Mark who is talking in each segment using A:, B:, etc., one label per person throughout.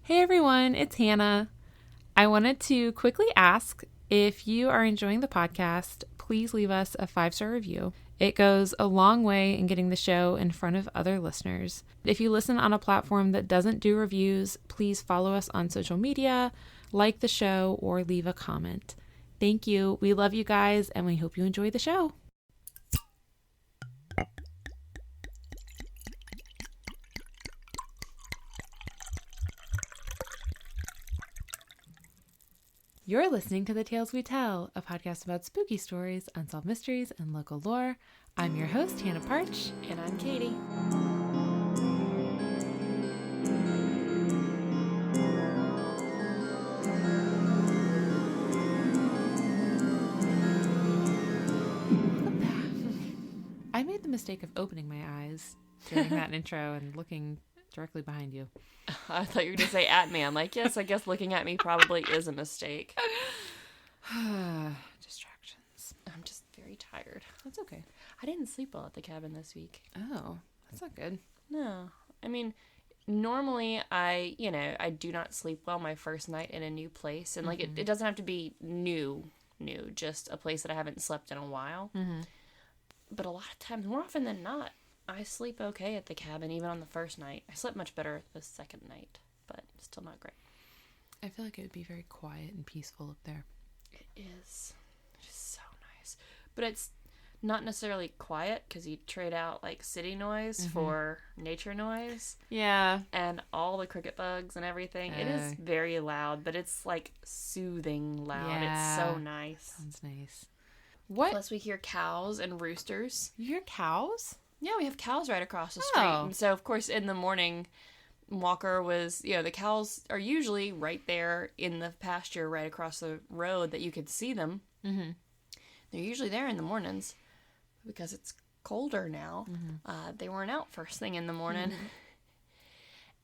A: Hey everyone, it's Hannah. I wanted to quickly ask if you are enjoying the podcast, please leave us a 5-star review. It goes a long way in getting the show in front of other listeners. If you listen on a platform that doesn't do reviews, please follow us on social media, like the show, or leave a comment. Thank you. We love you guys, and we hope you enjoy the show. You're listening to The Tales We Tell, a podcast about spooky stories, unsolved mysteries, and local lore. I'm your host, Hannah Parch.
B: And I'm Katy.
A: I made the mistake of opening my eyes during that intro and looking directly behind you.
B: I thought you were going to say at me. I'm like, yes, I guess looking at me probably is a mistake.
A: Distractions.
B: I'm just very tired.
A: That's okay.
B: I didn't sleep well at the cabin this week.
A: Oh, that's not good.
B: No. I mean, normally I do not sleep well my first night in a new place. And, it doesn't have to be new, just a place that I haven't slept in a while.
A: Mm-hmm.
B: But a lot of times, more often than not, I sleep okay at the cabin, even on the first night. I slept much better the second night, but still not great.
A: I feel like it would be very quiet and peaceful up there.
B: It is. It's so nice. But it's not necessarily quiet, because you trade out, city noise for nature noise.
A: Yeah.
B: And all the cricket bugs and everything. It is very loud, but it's, soothing loud.
A: Yeah.
B: It's so nice.
A: Sounds nice. What?
B: Plus, we hear cows and roosters.
A: You hear cows?
B: Yeah, we have cows right across the street.
A: Oh.
B: And so, of course, in the morning, Walker was, the cows are usually right there in the pasture right across the road that you could see them.
A: Mm-hmm.
B: They're usually there in the mornings. Because it's colder now, they weren't out first thing in the morning. Mm-hmm.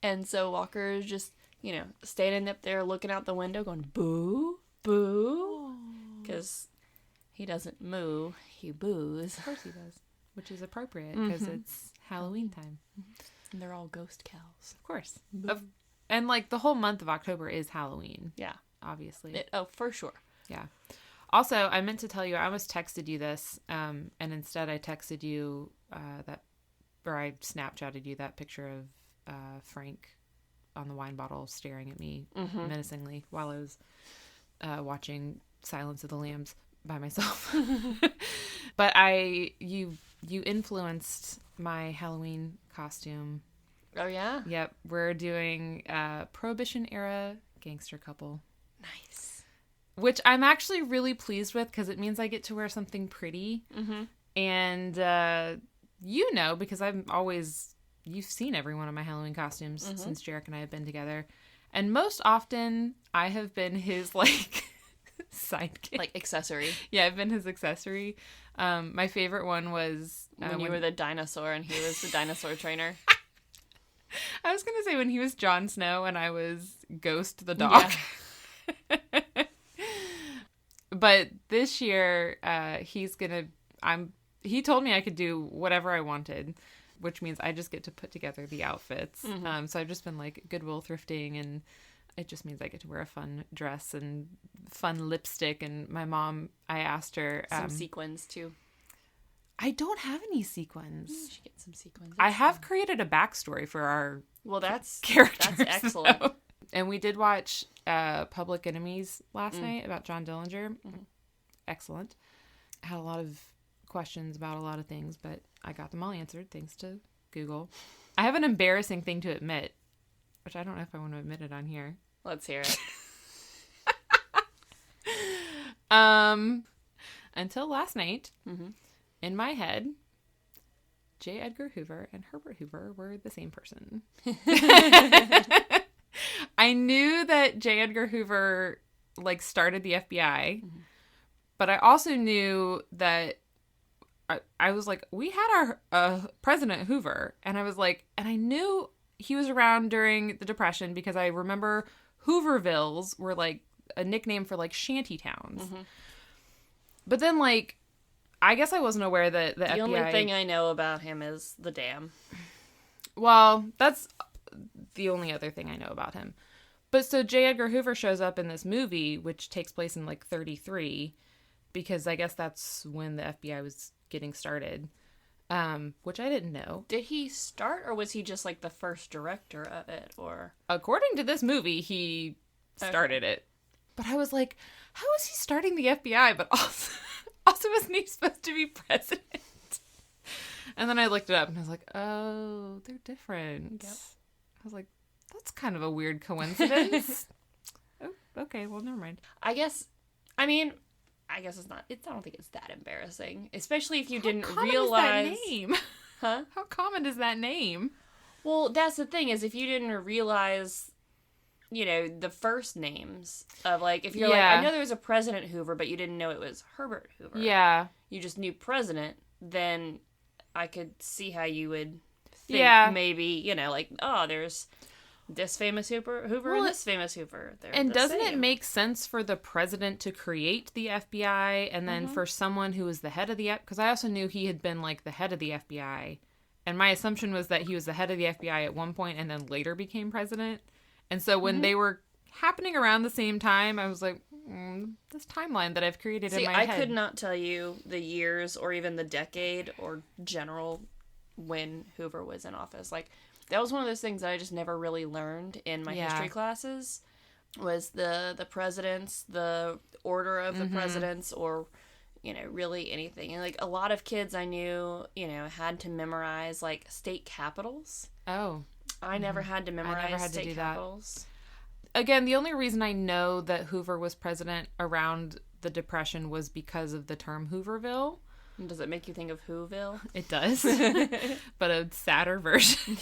B: And so Walker is just, standing up there looking out the window going, boo, boo. Because he doesn't moo, he boos.
A: Of course he does. Which is appropriate because it's Halloween time.
B: And they're all ghost cows.
A: Of course. And the whole month of October is Halloween.
B: Yeah.
A: Obviously.
B: For sure.
A: Yeah. Also, I meant to tell you, I almost texted you this, and instead I texted you I Snapchatted you that picture of Frank on the wine bottle staring at me menacingly while I was watching Silence of the Lambs by myself. But you influenced my Halloween costume.
B: Oh, yeah?
A: Yep. We're doing Prohibition era gangster couple.
B: Nice.
A: Which I'm actually really pleased with because it means I get to wear something pretty. Mm-hmm. And, because you've seen every one of my Halloween costumes since Jarek and I have been together. And most often I have been his, sidekick.
B: Accessory.
A: Yeah, I've been his accessory. My favorite one was...
B: when you were the dinosaur and he was the dinosaur trainer.
A: I was going to say when he was Jon Snow and I was Ghost the dog. Yeah. But this year, he told me I could do whatever I wanted, which means I just get to put together the outfits. Mm-hmm. So I've just been Goodwill thrifting, and it just means I get to wear a fun dress and fun lipstick. And my mom, I asked her...
B: some sequins, too.
A: I don't have any sequins.
B: You should get some sequins.
A: I have created a backstory for our characters.
B: That's excellent.
A: Though. And we did watch Public Enemies last night about John Dillinger. Mm-hmm. Excellent. I had a lot of questions about a lot of things, but I got them all answered thanks to Google. I have an embarrassing thing to admit, which I don't know if I want to admit it on here.
B: Let's hear it.
A: Until last night, in my head, J. Edgar Hoover and Herbert Hoover were the same person. I knew that J. Edgar Hoover started the FBI, but I also knew that I was we had our President Hoover, and I was and I knew he was around during the Depression because I remember Hoovervilles were a nickname for shanty towns. Mm-hmm. But then I guess I wasn't aware that the FBI...
B: The only thing I know about him is the dam.
A: Well, that's the only other thing I know about him. But so J. Edgar Hoover shows up in this movie, which takes place in like 33, because I guess that's when the FBI was getting started, which I didn't know.
B: Did he start, or was he just like the first director of it? Or
A: According to this movie, he started it. But I was like, how is he starting the FBI? But also isn't he supposed to be president? And then I looked it up and I was like, oh, they're different.
B: Yep.
A: I was like, that's kind of a weird coincidence. Oh, okay, well, never mind.
B: I guess it's not. I don't think it's that embarrassing, especially if you didn't realize.
A: Is that name?
B: Huh?
A: How common is that name?
B: Well, that's the thing, is if you didn't realize, the first names of, like, if you're like, I know there was a President Hoover, but you didn't know it was Herbert Hoover.
A: Yeah.
B: You just knew President, then I could see how you would think maybe, like, oh, there's this famous Hoover and this famous Hoover.
A: And doesn't it make sense for the president to create the FBI and then for someone who was the head of the FBI? Because I also knew he had been like the head of the FBI. And my assumption was that he was the head of the FBI at one point and then later became president. And so when they were happening around the same time, I was like, this timeline that I've created in my head.
B: I could not tell you the years or even the decade or general when Hoover was in office. Like, that was one of those things that I just never really learned in my history classes, was the presidents, the order of the presidents, or, really anything. And, like, a lot of kids I knew, had to memorize, like, state capitals.
A: Oh.
B: I never had to memorize state capitals.
A: Again, the only reason I know that Hoover was president around the Depression was because of the term Hooverville.
B: Does it make you think of Whoville?
A: It does, but a sadder version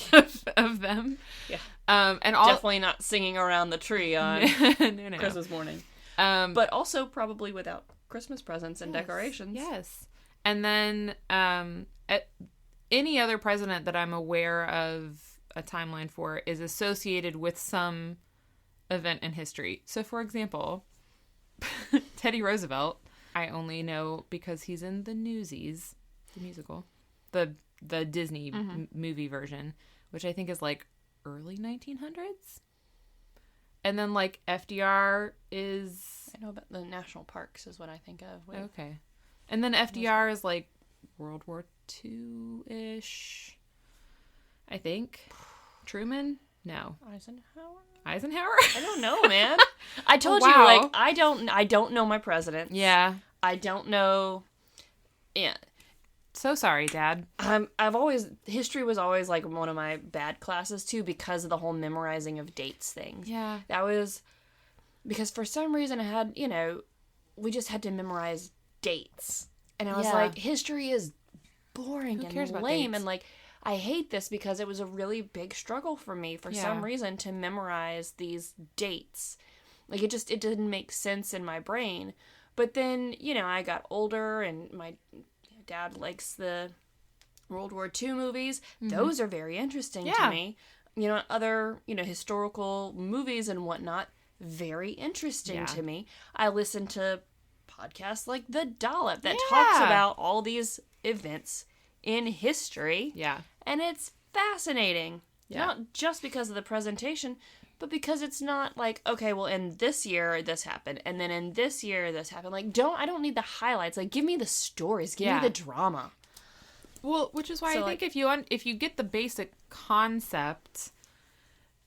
A: of them.
B: Yeah,
A: and
B: definitely not singing around the tree on
A: no.
B: Christmas morning. But also probably without Christmas presents and decorations.
A: Yes, and then any other president that I'm aware of a timeline for is associated with some event in history. So, for example, Teddy Roosevelt, I only know because he's in the Newsies, the musical, the Disney movie version, which I think is like early 1900s. And then like FDR is...
B: I know about the national parks is what I think of.
A: Okay. And then FDR is like World War II-ish, I think. Truman? No. Eisenhower?
B: I don't know, man. I told you, like, I don't know my presidents.
A: Yeah.
B: I don't know. Yeah.
A: So sorry, Dad.
B: History was always like one of my bad classes too, because of the whole memorizing of dates thing.
A: Yeah.
B: That was because for some reason I had, we just had to memorize dates. And I was like, history is boring and lame, and like, I hate this because it was a really big struggle for me for some reason to memorize these dates. Like, it didn't make sense in my brain. But then, I got older and my dad likes the World War II movies. Mm-hmm. Those are very interesting to me. Other, historical movies and whatnot, very interesting to me. I listen to podcasts like The Dollop that talks about all these events in history.
A: Yeah.
B: And it's fascinating. Yeah. Not just because of the presentation, but because it's not like, okay, well, in this year this happened, and then in this year this happened. Like, I don't need the highlights. Like, give me the stories, give me the drama.
A: Well, which is why I think if you get the basic concept,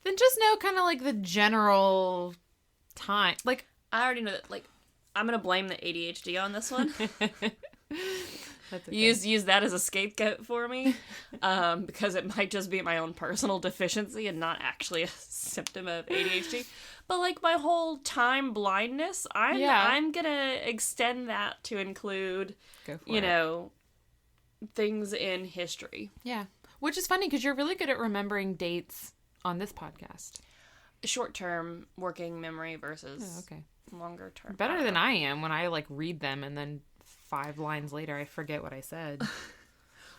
A: then just know kind of like the general time. Like,
B: I already know that. Like, I'm gonna blame the ADHD on this one. That's okay. Use that as a scapegoat for me, because it might just be my own personal deficiency and not actually a symptom of ADHD. But like my whole time blindness, I'm gonna extend that to include, things in history.
A: Yeah, which is funny because you're really good at remembering dates on this podcast.
B: Short-term working memory versus longer term.
A: Better than I am when I like read them and then 5 lines later I forget what I said.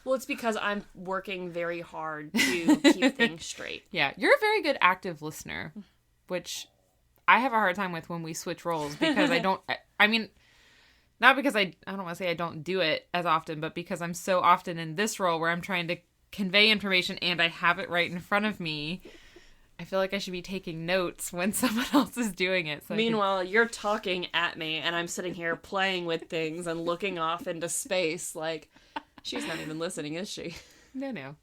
B: Well, it's because I'm working very hard to keep things straight.
A: Yeah, you're a very good active listener, which I have a hard time with when we switch roles because I mean, not because I don't want to say I don't do it as often, but because I'm so often in this role where I'm trying to convey information and I have it right in front of me. I feel like I should be taking notes when someone else is doing it. So
B: Meanwhile, you're talking at me, and I'm sitting here playing with things and looking off into space. Like, she's not even listening, is she?
A: No.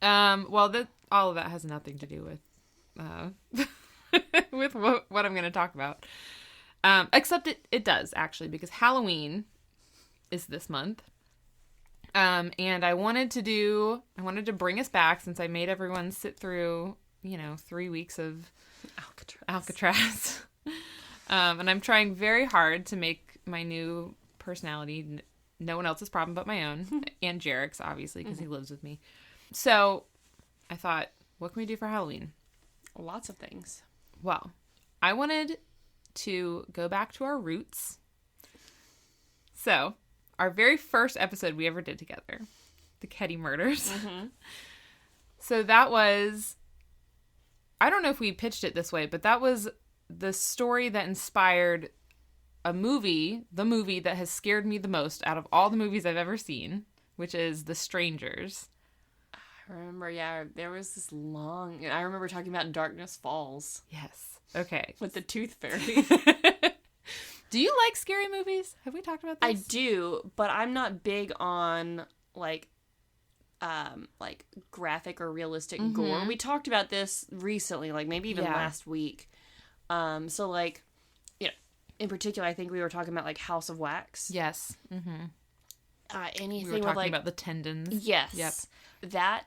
A: Well, all of that has nothing to do with with what I'm going to talk about. Except it does, actually, because Halloween is this month. And I wanted to bring us back, since I made everyone sit through, 3 weeks of Alcatraz. And I'm trying very hard to make my new personality no one else's problem but my own, and Jarek's, obviously, because he lives with me. So I thought, what can we do for Halloween?
B: Lots of things.
A: Well, I wanted to go back to our roots. So, our very first episode we ever did together, the Katy murders. Mm-hmm. So that was, I don't know if we pitched it this way, but that was the story that inspired the movie that has scared me the most out of all the movies I've ever seen, which is The Strangers.
B: I remember, there was this I remember talking about Darkness Falls.
A: Yes. Okay.
B: With the Tooth Fairy.
A: Do you like scary movies? Have we talked about this?
B: I do, but I'm not big on, like graphic or realistic gore. We talked about this recently, like maybe even last week. So, like, in particular, I think we were talking about, like, House of Wax.
A: Yes. Mm-hmm.
B: Anything
A: we were talking
B: with, like,
A: about the tendons.
B: Yes.
A: Yep.
B: That,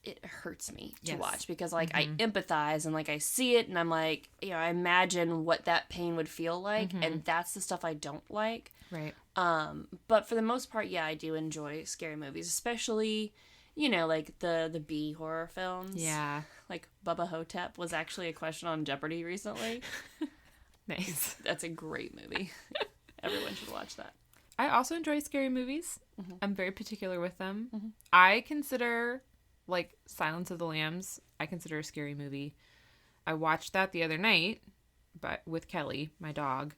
B: it hurts me to watch because, like, I empathize and, like, I see it and I'm like, I imagine what that pain would feel like, and that's the stuff I don't like.
A: Right.
B: But for the most part, I do enjoy scary movies, especially, like the B horror films.
A: Yeah.
B: Like Bubba Hotep was actually a question on Jeopardy recently.
A: Nice.
B: That's a great movie. Everyone should watch that.
A: I also enjoy scary movies. Mm-hmm. I'm very particular with them.
B: Mm-hmm.
A: I consider, like, Silence of the Lambs, I consider a scary movie. I watched that the other night with Kelly, my dog,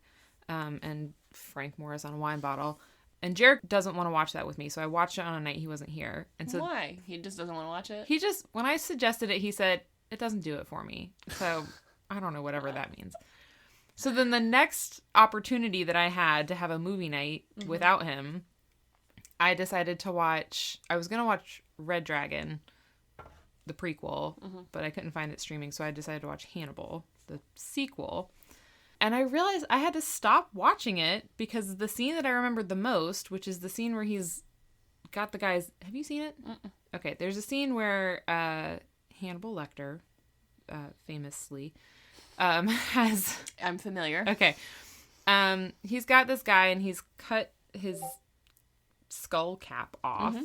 A: and Frank Morris on a wine bottle. And Jarek doesn't want to watch that with me, so I watched it on a night he wasn't here. And so
B: why? He just doesn't want to watch it?
A: When I suggested it, he said, it doesn't do it for me. So I don't know, whatever that means. So then the next opportunity that I had to have a movie night without him, I decided to watch, I was going to watch Red Dragon, the prequel, but I couldn't find it streaming, so I decided to watch Hannibal, the sequel. And I realized I had to stop watching it because the scene that I remembered the most, which is the scene where he's got the guys, have you seen it? Mm-mm. Okay, there's a scene where Hannibal Lecter, famously, has...
B: I'm familiar.
A: Okay. He's got this guy and he's cut his skull cap off.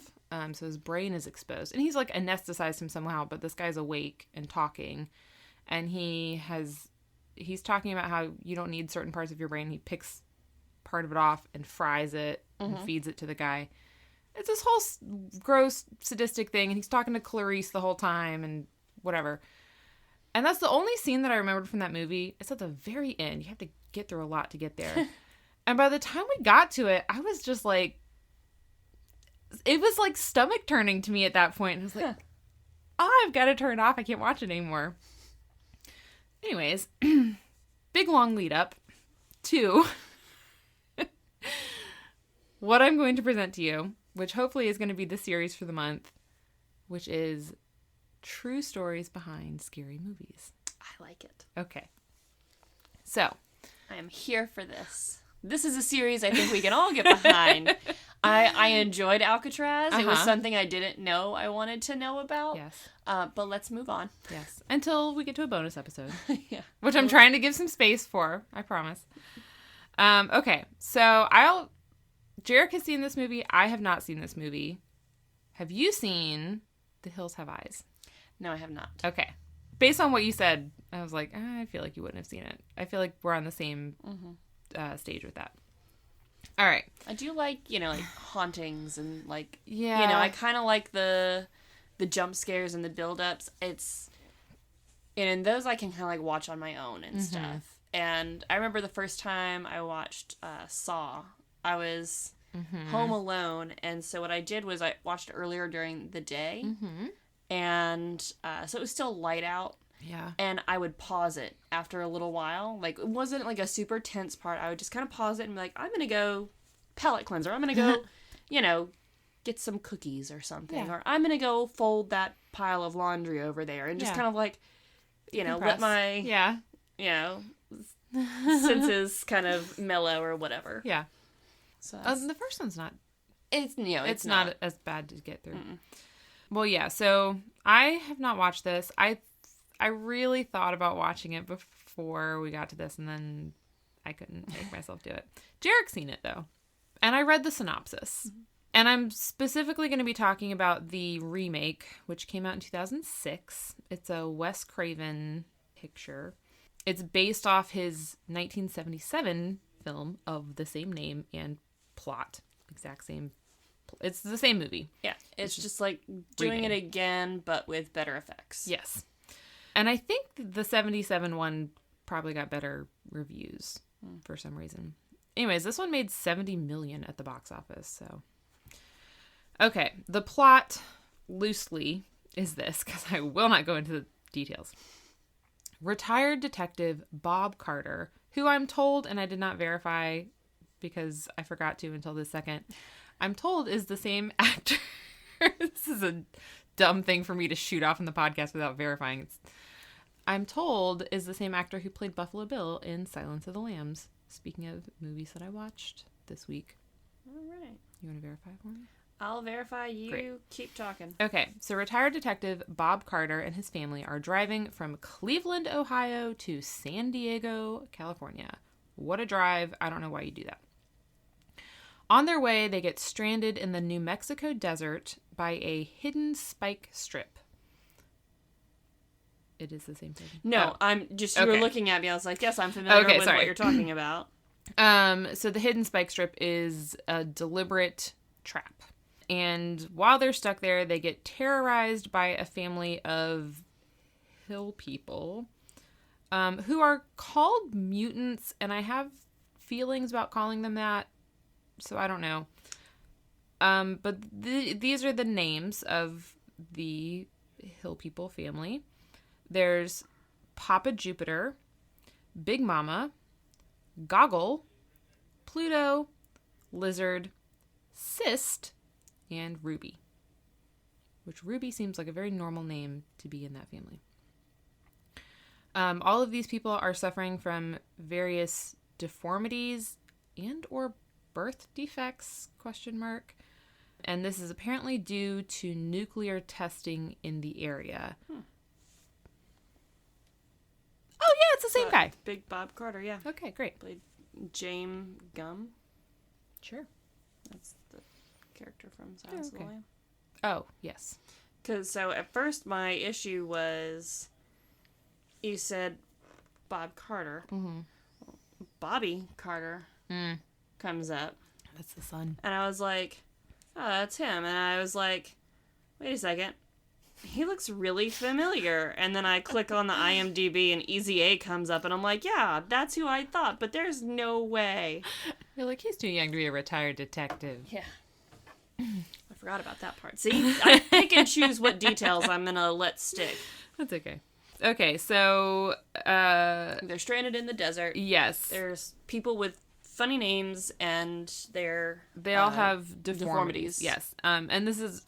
A: So his brain is exposed. And he's, like, anesthetized him somehow, but this guy's awake and talking. And he's talking about how you don't need certain parts of your brain. He picks part of it off and fries it and feeds it to the guy. It's this whole gross, sadistic thing. And he's talking to Clarice the whole time and whatever. And that's the only scene that I remembered from that movie. It's at the very end. You have to get through a lot to get there. And by the time we got to it, I was just like, it was like stomach turning to me at that point. And I was like, I've got to turn it off. I can't watch it anymore. Anyways, big long lead up to what I'm going to present to you, which hopefully is going to be the series for the month, which is true stories behind scary movies.
B: I like it.
A: Okay. So,
B: I am here for this. This is a series I think we can all get behind. I enjoyed Alcatraz. It was something I didn't know I wanted to know about.
A: Yes.
B: But let's move on.
A: Yes. Until we get to a bonus episode.
B: Yeah.
A: Which I'm trying to give some space for. I promise. Okay. So Jarek has seen this movie. I have not seen this movie. Have you seen The Hills Have Eyes?
B: No, I have not.
A: Okay. Based on what you said, I was like, I feel like you wouldn't have seen it. I feel like we're on the same stage with that. All right.
B: I do like, like hauntings and like,
A: yeah.
B: I kind of like the jump scares and the build-ups. And those I can kind of like watch on my own and stuff. And I remember the first time I watched Saw, I was home alone. And so what I did was I watched it earlier during the day. And so it was still light out.
A: Yeah.
B: And I would pause it after a little while. Like, it wasn't like a super tense part. I would just kind of pause it and be like, I'm going to go palate cleanser. I'm going to go, get some cookies or something.
A: Yeah.
B: Or I'm going to go fold that pile of laundry over there. And just kind of like, let my, senses kind of mellow or whatever.
A: Yeah.
B: So
A: the first one's not.
B: It's
A: not as bad to get through. Mm-mm. Well, yeah. So I have not watched this. I really thought about watching it before we got to this, and then I couldn't make myself do it. Jarek's seen it though, and I read the synopsis. Mm-hmm. And I'm specifically going to be talking about the remake, which came out in 2006. It's a Wes Craven picture. It's based off his 1977 film of the same name and plot. Exact same. It's the same movie.
B: Yeah. It's just like doing it again, but with better effects.
A: Yes. And I think the 77 one probably got better reviews for some reason. Anyways, this one made $70 million at the box office, so... Okay, the plot, loosely, is this, because I will not go into the details. Retired detective Bob Carter, who I'm told, and I did not verify because I forgot to until this second, I'm told is the same actor. This is a dumb thing for me to shoot off in the podcast without verifying. I'm told is the same actor who played Buffalo Bill in Silence of the Lambs. Speaking of movies that I watched this week.
B: All right.
A: You want to verify for me?
B: I'll verify. You Great. Keep talking.
A: Okay, so retired detective Bob Carter and his family are driving from Cleveland, Ohio to San Diego, California. What a drive. I don't know why you do that. On their way, they get stranded in the New Mexico desert by a hidden spike strip. It is the same thing.
B: No, I'm just, you were looking at me. I was like, yes, I'm familiar with what you're talking about.
A: So the hidden spike strip is a deliberate trap. And while they're stuck there, they get terrorized by a family of hill people who are called mutants. And I have feelings about calling them that, so I don't know. But these are the names of the hill people family. There's Papa Jupiter, Big Mama, Goggle, Pluto, Lizard, Cyst, and Ruby. Which Ruby seems like a very normal name to be in that family. All of these people are suffering from various deformities and or birth defects, ? And this is apparently due to nuclear testing in the area. Oh, yeah, it's the same guy.
B: Big Bob Carter, yeah.
A: Okay, great.
B: Played James Gum.
A: Sure.
B: That's the character from Silence of the Lambs.
A: Oh, yes.
B: So at first my issue was, you said Bob Carter. Mm-hmm. Bobby Carter comes up.
A: That's the son.
B: And I was like, oh, that's him. And I was like, wait a second. He looks really familiar. And then I click on the IMDb and Easy A comes up and I'm like, yeah, that's who I thought, but there's no way.
A: You're like, he's too young to be a retired detective.
B: Yeah. I forgot about that part. See, I pick and choose what details I'm going to let stick.
A: That's okay. Okay, so...
B: they're stranded in the desert.
A: Yes.
B: There's people with funny names and
A: they all have deformities. Yes. And this is...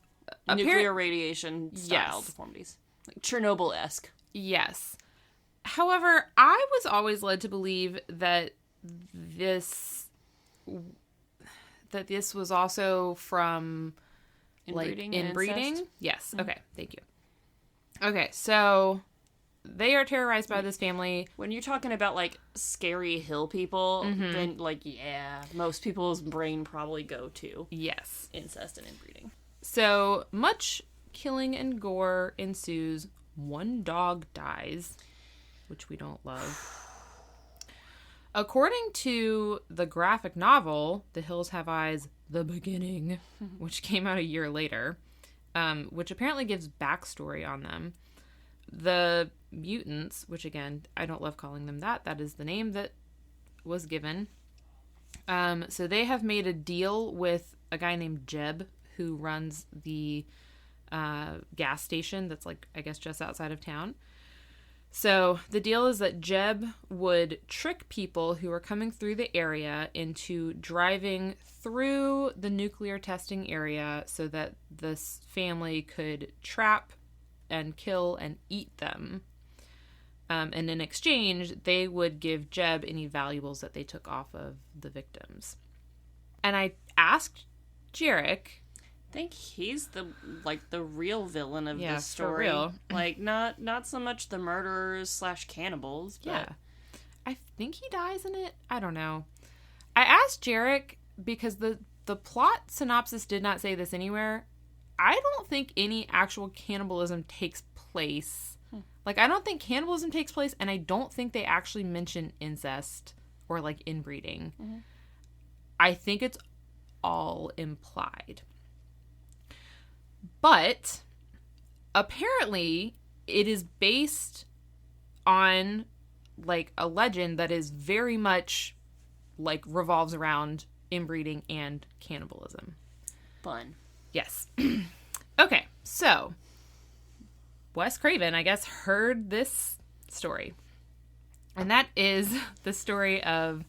B: nuclear radiation style deformities. Like Chernobyl-esque.
A: Yes. However, I was always led to believe that this was also from inbreeding. Yes. Mm-hmm. Okay. Thank you. Okay. So they are terrorized by this family.
B: When you're talking about like scary hill people, then most people's brain probably go to incest and inbreeding.
A: So much killing and gore ensues. One dog dies, which we don't love. According to the graphic novel, The Hills Have Eyes, The Beginning, which came out a year later, which apparently gives backstory on them. The mutants, which again, I don't love calling them that. That is the name that was given. So they have made a deal with a guy named Jeb, who runs the gas station that's like, I guess, just outside of town. So the deal is that Jeb would trick people who were coming through the area into driving through the nuclear testing area so that this family could trap and kill and eat them. And in exchange, they would give Jeb any valuables that they took off of the victims. And I asked Jarek.
B: I think he's the real villain of this story.
A: For real.
B: Like, not so much the murderers / cannibals, but...
A: Yeah. I think he dies in it. I don't know. I asked Jarek because the plot synopsis did not say this anywhere. I don't think any actual cannibalism takes place. Like, I don't think cannibalism takes place, and I don't think they actually mention incest or, like, inbreeding. Mm-hmm. I think it's all implied. But apparently it is based on, like, a legend that is very much, like, revolves around inbreeding and cannibalism.
B: Fun.
A: Yes. Okay, so Wes Craven, I guess, heard this story. And that is the story of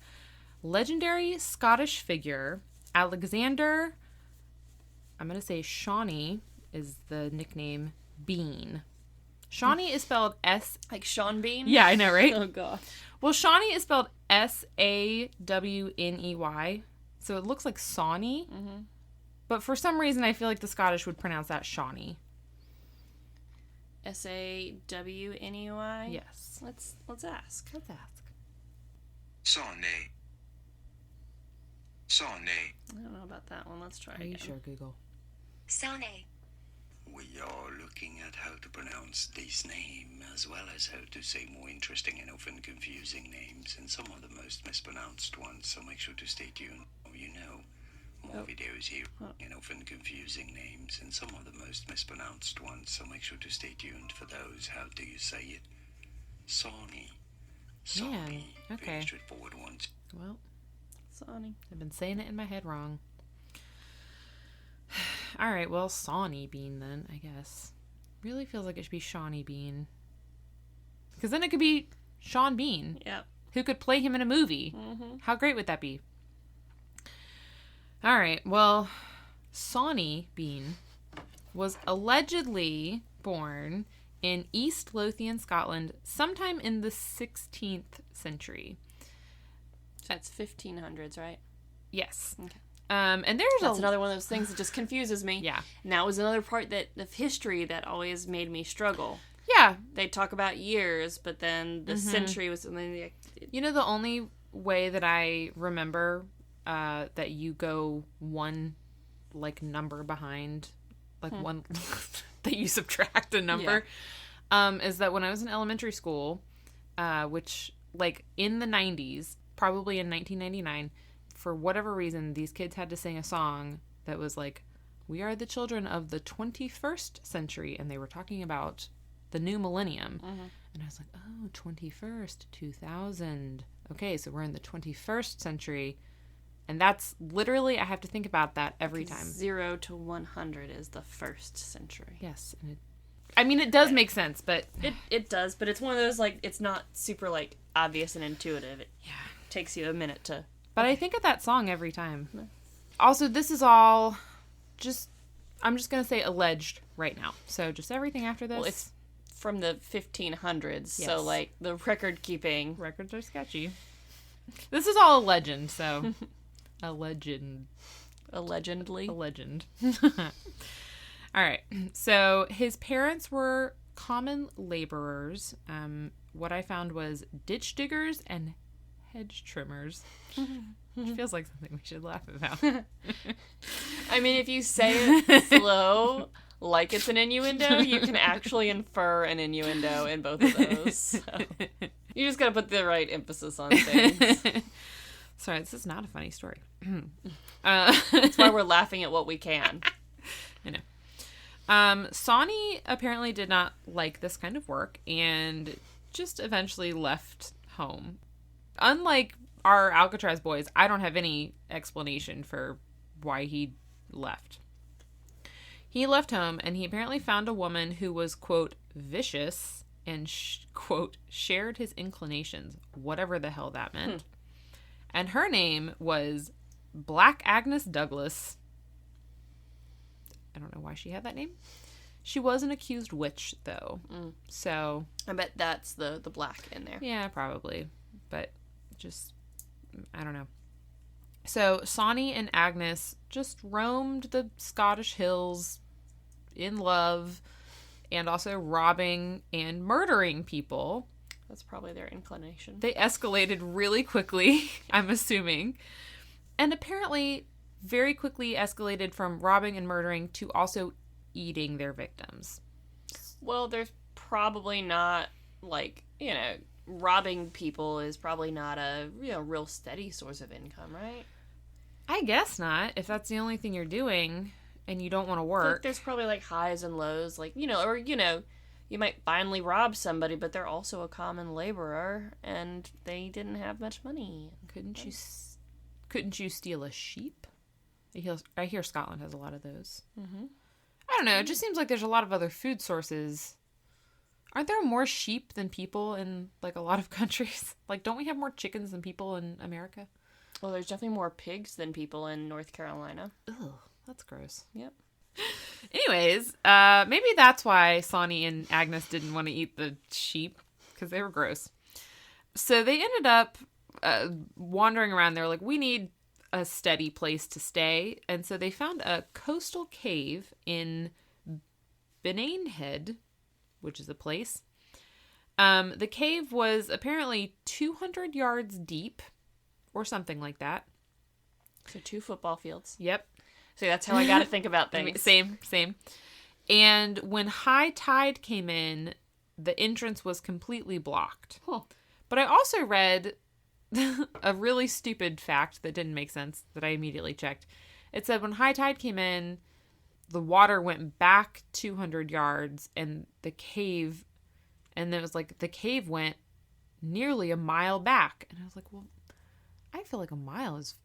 A: legendary Scottish figure Alexander, I'm going to say Shawnee is the nickname, Bean. Shawnee is spelled S...
B: Like Sean Bean?
A: Yeah, I know, right?
B: Oh, God.
A: Well, Shawnee is spelled Sawney. So it looks like Sawney. Mm-hmm. But for some reason, I feel like the Scottish would pronounce that Shawnee.
B: Sawney?
A: Yes.
B: Let's ask.
A: Let's ask.
C: Sawney.
B: I don't know about that one. Let's try again.
A: Are you sure, Google?
D: Sawney.
C: We are looking at how to pronounce this name, as well as how to say more interesting and often confusing names, and some of the most mispronounced ones, so make sure to stay tuned. More videos here, and often confusing names, and some of the most mispronounced ones, so make sure to stay tuned for those. How do you say it? Sawney.
A: Okay.
C: Very straightforward ones.
A: Well,
B: Sawney.
A: I've been saying it in my head wrong. All right, well, Sawney Bean then, I guess. Really feels like it should be Shawnee Bean. Because then it could be Sean Bean.
B: Yep.
A: Who could play him in a movie. Mm-hmm. How great would that be? All right, well, Sawney Bean was allegedly born in East Lothian, Scotland, sometime in the 16th century.
B: That's 1500s, right?
A: Yes.
B: Okay.
A: And
B: that's another one of those things that just confuses me.
A: Yeah.
B: And that was another part of history that always made me struggle.
A: Yeah.
B: They talk about years, but then the century was something.
A: You know, the only way that I remember that you go one, like, number behind, like one, that you subtract a number, is that when I was in elementary school, which, like, in the 90s, probably in 1999, for whatever reason, these kids had to sing a song that was like, we are the children of the 21st century, and they were talking about the new millennium. Mm-hmm. And I was like, oh, 21st, 2000. Okay, so we're in the 21st century. And that's literally, I have to think about that every time.
B: 0 to 100 is the first century.
A: Yes. And it does make sense, but...
B: It does, but it's one of those, like, it's not super, like, obvious and intuitive. It takes you a minute to...
A: But I think of that song every time. No. Also, this is all I'm just going to say alleged right now. So just everything after this.
B: Well, it's from the 1500s, so, like, the record keeping...
A: Records are sketchy. This is all a legend, so... A legend.
B: Allegedly.
A: A legend. All right. So his parents were common laborers. What I found was ditch diggers and hedge trimmers. Which feels like something we should laugh about.
B: I mean, if you say it slow, like it's an innuendo, you can actually infer an innuendo in both of those. So. You just gotta put the right emphasis on things.
A: Sorry, this is not a funny story.
B: That's why we're laughing at what we can.
A: I know. Sawney apparently did not like this kind of work and just eventually left home. Unlike our Alcatraz boys, I don't have any explanation for why he left. He left home, and he apparently found a woman who was, quote, vicious and, quote, shared his inclinations, whatever the hell that meant. And her name was Black Agnes Douglas. I don't know why she had that name. She was an accused witch, though. So
B: I bet that's the black in there.
A: yeah, probably. But just, I don't know. So Sonny and Agnes just roamed the Scottish hills in love and also robbing and murdering people.
B: That's probably their inclination.
A: They escalated really quickly, I'm assuming. And apparently very quickly escalated from robbing and murdering to also eating their victims.
B: Well, there's probably not, like, you know, robbing people is probably not a, you know, real steady source of income, right?
A: I guess not, if that's the only thing you're doing and you don't want to
B: I think
A: work.
B: there's probably, like, highs and lows, like, you know, or, you know, you might finally rob somebody, but they're also a common laborer, and they didn't have much money.
A: Couldn't you steal a sheep? I hear Scotland has a lot of those. I don't know. It just seems like there's a lot of other food sources. Aren't there more sheep than people in, like, a lot of countries? Like, don't we have more chickens than people in America?
B: Well, there's definitely more pigs than people in North Carolina.
A: Ugh, that's gross.
B: Yep.
A: Anyways, maybe that's why Sonny and Agnes didn't want to eat the sheep, because they were gross. So they ended up wandering around. They were like, we need a steady place to stay. And so they found a coastal cave in Benanehead, which is a place. The cave was apparently 200 yards deep or something like that.
B: So 2 football fields.
A: Yep.
B: So that's how I got to think about things.
A: Same. And when high tide came in, the entrance was completely blocked.
B: Huh.
A: But I also read a really stupid fact that didn't make sense that I immediately checked. It said when high tide came in, the water went back 200 yards and the cave, and it was like the cave went nearly a mile back. And I was like, well, I feel like a mile is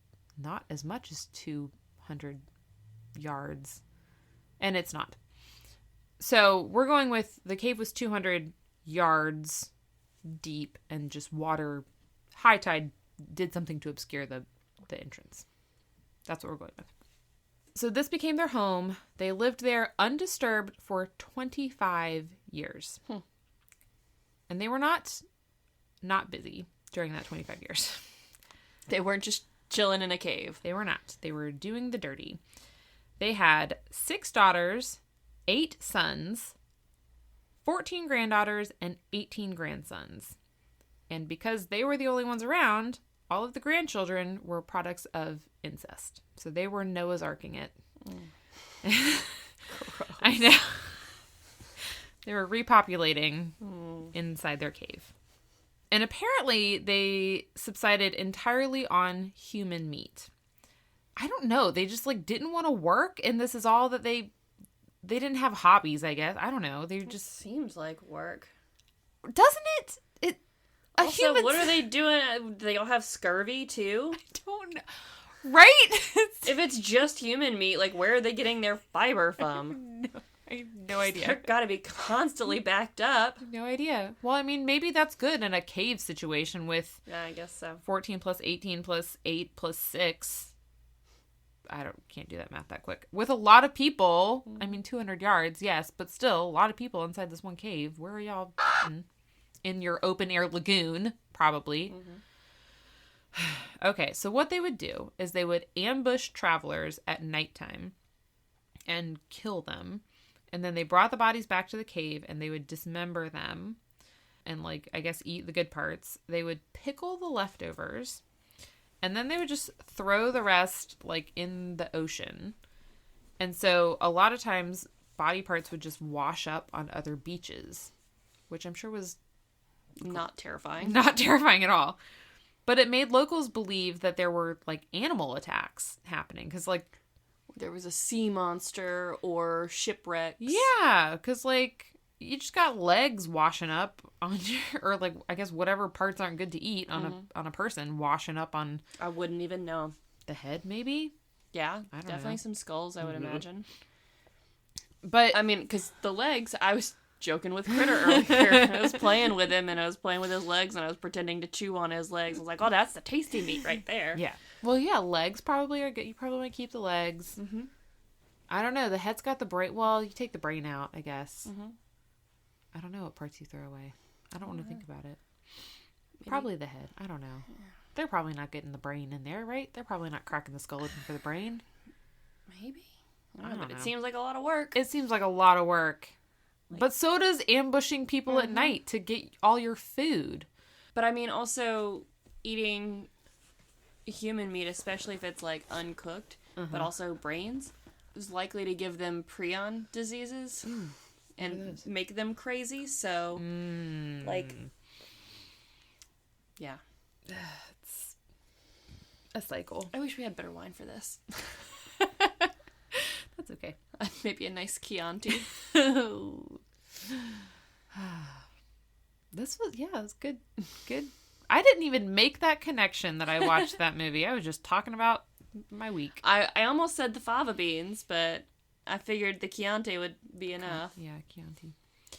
A: not as much as 200 yards. And it's not. So we're going with the cave was 200 yards deep and just water. High tide did something to obscure the entrance. That's what we're going with. So this became their home. They lived there undisturbed for 25 years. And they were not busy during that 25 years.
B: They weren't just chilling in a cave.
A: They were not. They were doing the dirty. They had 6 daughters, 8 sons, 14 granddaughters, and 18 grandsons. And because they were the only ones around, all of the grandchildren were products of incest. So they were Noah's Arking it. I know. They were repopulating inside their cave. And apparently they subsided entirely on human meat. I don't know. They just, like, didn't want to work, and this is all that they didn't have hobbies, I guess. I don't know. They
B: It
A: just...
B: seems like work.
A: Doesn't it?
B: Also, what are they doing? Do they all have scurvy, too?
A: I don't know. Right?
B: If it's just human meat, like, where are they getting their fiber from?
A: I have no idea.
B: They're gotta be constantly backed up.
A: No idea. Well, I mean, maybe that's good in a cave situation with
B: Yeah, I guess so.
A: 14 plus 18 plus 8 plus 6. Can't do that math that quick. With a lot of people, I mean, 200 yards, yes, but still, a lot of people inside this one cave. Where are y'all? In your open air lagoon, probably. Okay, so what they would do is they would ambush travelers at nighttime and kill them. And then they brought the bodies back to the cave and they would dismember them and, like, I guess eat the good parts. They would pickle the leftovers and then they would just throw the rest, like, in the ocean. And so a lot of times body parts would just wash up on other beaches, which I'm sure was
B: Not terrifying.
A: not terrifying at all. But it made locals believe that there were, like, animal attacks happening. Because, like...
B: There was a sea monster or shipwrecks.
A: Yeah, because, like, you just got legs washing up on your... Or, like, I guess whatever parts aren't good to eat on a person washing up on...
B: I wouldn't even know.
A: The head, maybe?
B: Yeah,
A: I don't
B: definitely
A: know.
B: some skulls, I would imagine.
A: But
B: I mean, because the legs, I was joking with Critter earlier. I was playing with him, and I was playing with his legs, and I was pretending to chew on his legs. I was like, oh, that's the tasty meat right there.
A: yeah. Well, yeah, legs probably are good. You probably want to keep the legs.
B: Mm-hmm.
A: I don't know. The head's got the brain. Well, you take the brain out, I guess.
B: Mm-hmm.
A: I don't know what parts you throw away. I don't want to think about it.
B: Maybe.
A: Probably the head. I don't know. Yeah. They're probably not getting the brain in there, right? They're probably not cracking the skull open for the brain.
B: Maybe.
A: I don't
B: but
A: know.
B: it seems like a lot of work.
A: It seems like a lot of work. But so does ambushing people at night to get all your food.
B: But I mean, also eating human meat, especially if it's like uncooked, but also brains, is likely to give them prion diseases and make them crazy. So, like, yeah.
A: It's a cycle.
B: I wish we had better wine for this.
A: That's okay.
B: Maybe a nice Chianti.
A: This was, yeah, it was good. Good. I didn't even make that connection that I watched that movie. I was just talking about my week.
B: I almost said the fava beans, but I figured the Chianti would be enough.
A: Yeah, Chianti.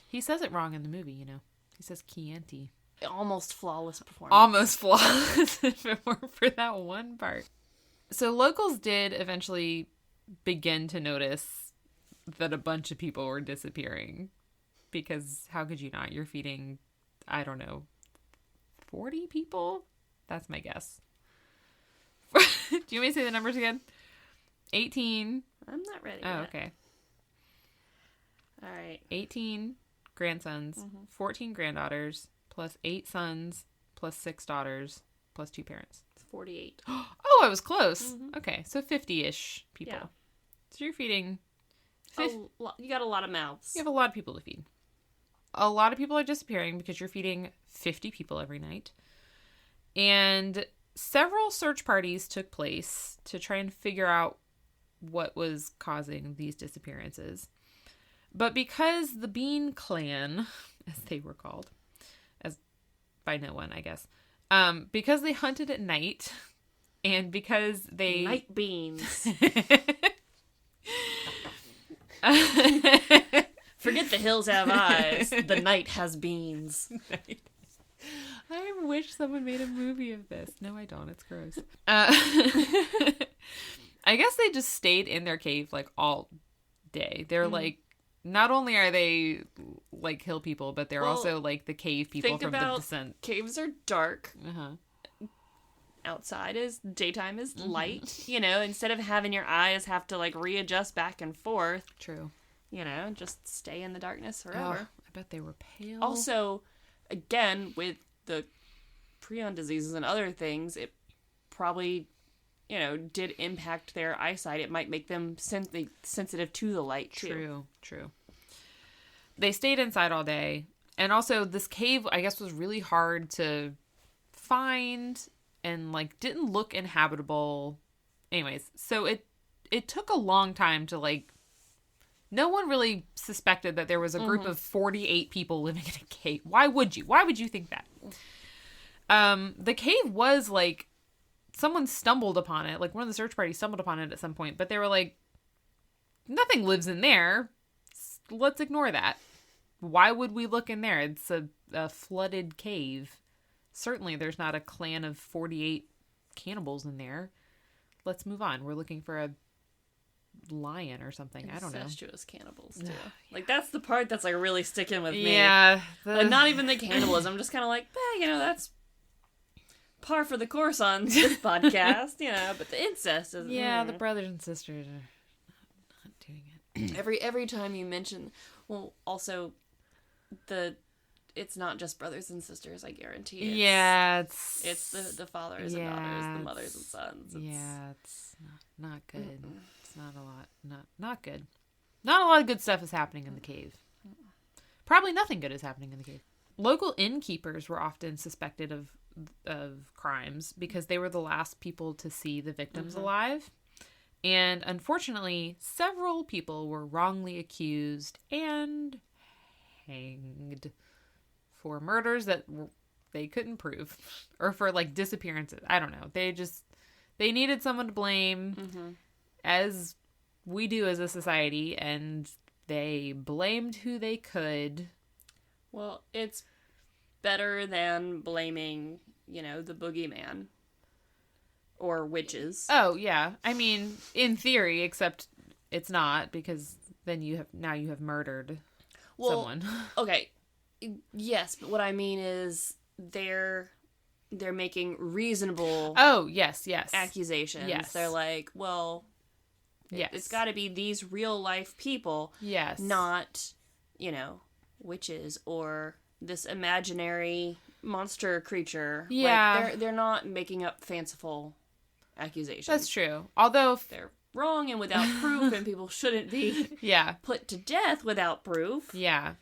A: He says it wrong in the movie, you know. He says Chianti.
B: Almost flawless performance.
A: Almost flawless if it weren't for that one part. So locals did eventually begin to notice that a bunch of people were disappearing. Because how could you not? You're feeding, I don't know, 40 people? That's my guess. Do you want me to say the numbers again? 18.
B: I'm not ready
A: Oh,
B: yet.
A: okay.
B: All right.
A: 18 grandsons, 14 granddaughters, plus 8 sons, plus 6 daughters, plus 2 parents.
B: It's 48.
A: Oh, I was close. Okay, so 50-ish people.
B: Yeah.
A: So you're feeding...
B: You got a lot of mouths.
A: You have a lot of people to feed. A lot of people are disappearing because you're feeding 50 people every night. And several search parties took place to try and figure out what was causing these disappearances. But because the Bean Clan, as they were called, as by no one, I guess, because they hunted at night and because they...
B: Night beans. Forget the hills have eyes. The night has beans.
A: I wish someone made a movie of this. No, I don't. It's gross. I guess they just stayed in their cave like all day. They're like, not only are they like hill people, but they're also like the cave people from the descent.
B: Caves are dark.
A: Uh-huh.
B: Outside is daytime is light. You know, instead of having your eyes have to like readjust back and forth.
A: True.
B: You know, just stay in the darkness forever.
A: Oh, I bet they were pale.
B: Also, again, with the prion diseases and other things, it probably, you know, did impact their eyesight. It might make them sensitive to the light, too.
A: True. They stayed inside all day. And also, this cave, I guess, was really hard to find and, like, didn't look inhabitable. Anyways, so it took a long time to, like, no one really suspected that there was a group of 48 people living in a cave. Why would you? Why would you think that? The cave was, like, someone stumbled upon it. Like, one of the search parties stumbled upon it at some point. But they were like, nothing lives in there. Let's ignore that. Why would we look in there? It's a flooded cave. Certainly there's not a clan of 48 cannibals in there. Let's move on. We're looking for a lion or something. I don't know.
B: Incestuous cannibals too. Like that's the part that's like really sticking with me.
A: Yeah.
B: Like, not even the cannibalism. I'm just kind of like, you know, that's par for the course on this podcast, you know. But the incest is
A: the brothers and sisters are not doing it.
B: every time you mention, well, also it's not just brothers and sisters. I guarantee. It's the fathers and daughters, the mothers and sons.
A: It's not good. It's not a lot. Not good. Not a lot of good stuff is happening in the cave. Probably nothing good is happening in the cave. Local innkeepers were often suspected of crimes because they were the last people to see the victims alive. And unfortunately, several people were wrongly accused and hanged for murders that they couldn't prove, or for like disappearances. I don't know. They needed someone to blame, as we do as a society, and They blamed who they could.
B: Well, it's better than blaming, the boogeyman. Or witches.
A: Oh, yeah. I mean, in theory, except it's not, because then you have murdered someone.
B: Okay. Yes, but what I mean is they're making reasonable
A: yes
B: accusations.
A: Yes.
B: They're like, well,
A: yes.
B: It's got to be these real life people.
A: Yes.
B: Not, witches or this imaginary monster creature.
A: Yeah.
B: Like, they're not making up fanciful accusations.
A: That's true. Although
B: they're wrong and without proof, and people shouldn't be put to death without proof.
A: Yeah.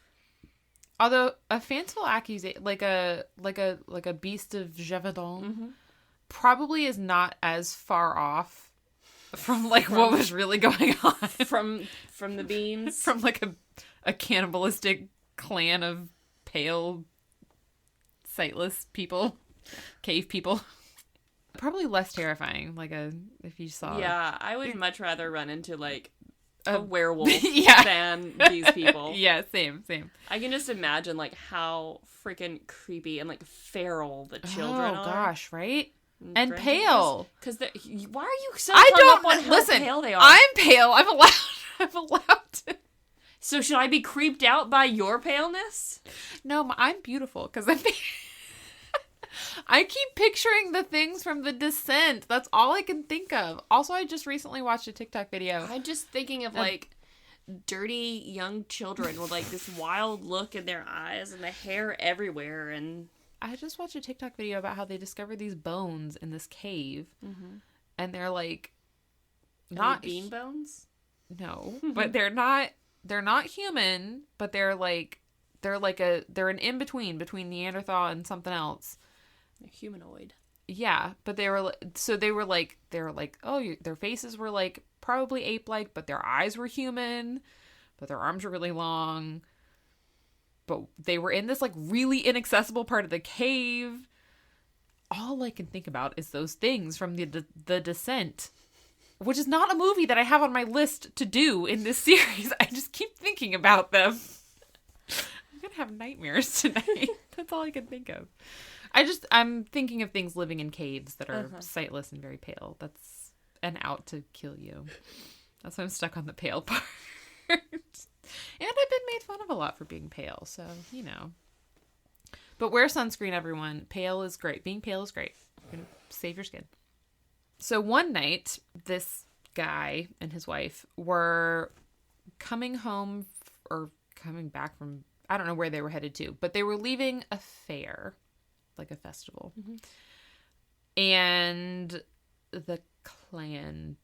A: Although a fanciful accusation, like a beast of Gévaudan, probably is not as far off from what was really going on
B: from the beans,
A: from like a cannibalistic clan of pale, sightless people, cave people. Probably less terrifying. If you saw.
B: Yeah, I would much rather run into a werewolf
A: yeah.
B: than these people.
A: Yeah, same.
B: I can just imagine how freaking creepy and feral the children are.
A: Oh gosh, right? And pale.
B: Because why are you so
A: I
B: hung
A: don't
B: up on how
A: listen.
B: pale they are?
A: I'm pale. I'm allowed to.
B: So should I be creeped out by your paleness?
A: No, I'm beautiful because I keep picturing the things from The Descent. That's all I can think of. Also, I just recently watched a TikTok video.
B: I'm just thinking of dirty young children with this wild look in their eyes and the hair everywhere. And
A: I just watched a TikTok video about how they discovered these bones in this cave, and they're not
B: bean bones.
A: No, but they're not human, but they're an in between Neanderthal and something else.
B: They're humanoid.
A: Yeah, but they were their faces were probably ape-like, but their eyes were human, but their arms were really long. But they were in this really inaccessible part of the cave. All I can think about is those things from the Descent, which is not a movie that I have on my list to do in this series. I just keep thinking about them. I'm gonna have nightmares tonight. That's all I can think of. I'm thinking of things living in caves that are sightless and very pale. That's out to kill you. That's why I'm stuck on the pale part. And I've been made fun of a lot for being pale, so, But wear sunscreen, everyone. Pale is great. Being pale is great. You're going to save your skin. So one night, this guy and his wife were coming home or coming back from, I don't know where they were headed to, but they were leaving a fair, a festival. And the clan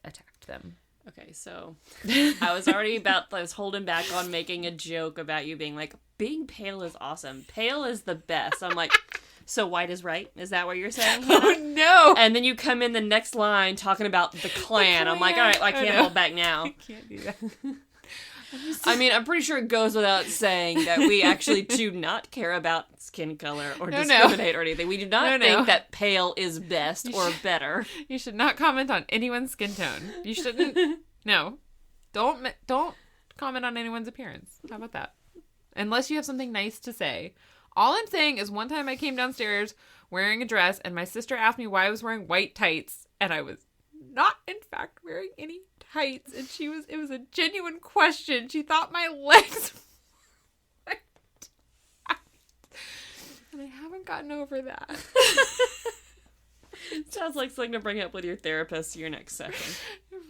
A: attacked them.
B: Okay, so I was holding back on making a joke about you being being pale is awesome. Pale is the best. I'm so white is right? Is that what you're saying, Hannah?
A: Oh, no!
B: And then you come in the next line talking about the clan. I'm all right, I can't hold back now.
A: I can't do that.
B: I'm pretty sure it goes without saying that we actually do not care about skin color or discriminate or anything. We do not think that pale is best or better.
A: You should not comment on anyone's skin tone. You shouldn't. No. Don't comment on anyone's appearance. How about that? Unless you have something nice to say. All I'm saying is one time I came downstairs wearing a dress and my sister asked me why I was wearing white tights, and I was not in fact wearing any tights, and it was a genuine question. She thought my legs were white. And I haven't gotten over that.
B: It sounds like something to bring up with your therapist your next session.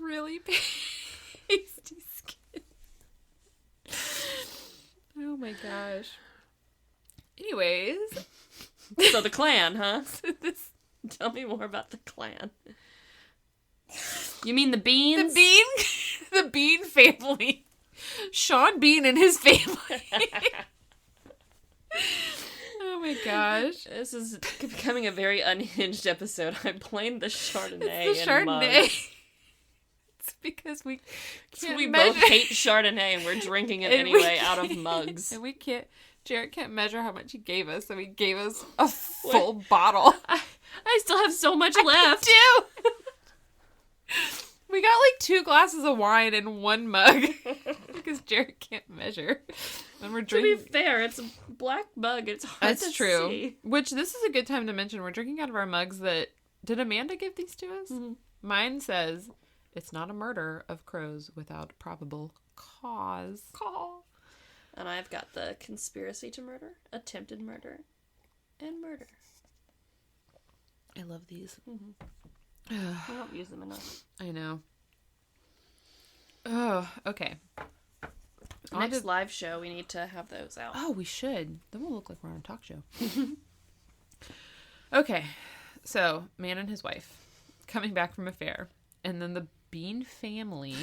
A: Really pasty skin. Oh my gosh. Anyways.
B: So the clan, huh? Tell me more about the clan. You mean the Beans?
A: The Bean family. Sean Bean and his family. Oh my gosh.
B: This is becoming a very unhinged episode. I blame the Chardonnay.
A: It's the Chardonnay. It's because we
B: both hate Chardonnay and we're drinking it anyway out of mugs.
A: And Jarrett can't measure how much he gave us, so he gave us a full bottle.
B: I still have so much left.
A: I do. We got like 2 glasses of wine in 1 mug because Jared can't measure. And we're
B: To be
A: drinking.
B: fair, it's a black mug. It's hard
A: That's
B: to
A: true.
B: see.
A: Which this is a good time to mention. We're drinking out of our mugs that. Did Amanda give these to us?
B: Mhm.
A: Mine says, "It's not a murder of crows without probable cause."
B: And I've got the conspiracy to murder, attempted murder, and murder.
A: I love these.
B: We don't use them enough.
A: I know. Oh, okay.
B: Next live show, we need to have those out.
A: Oh, we should. Then we'll look like we're on a talk show. Okay. So, man and his wife coming back from a fair. And then the Bean family.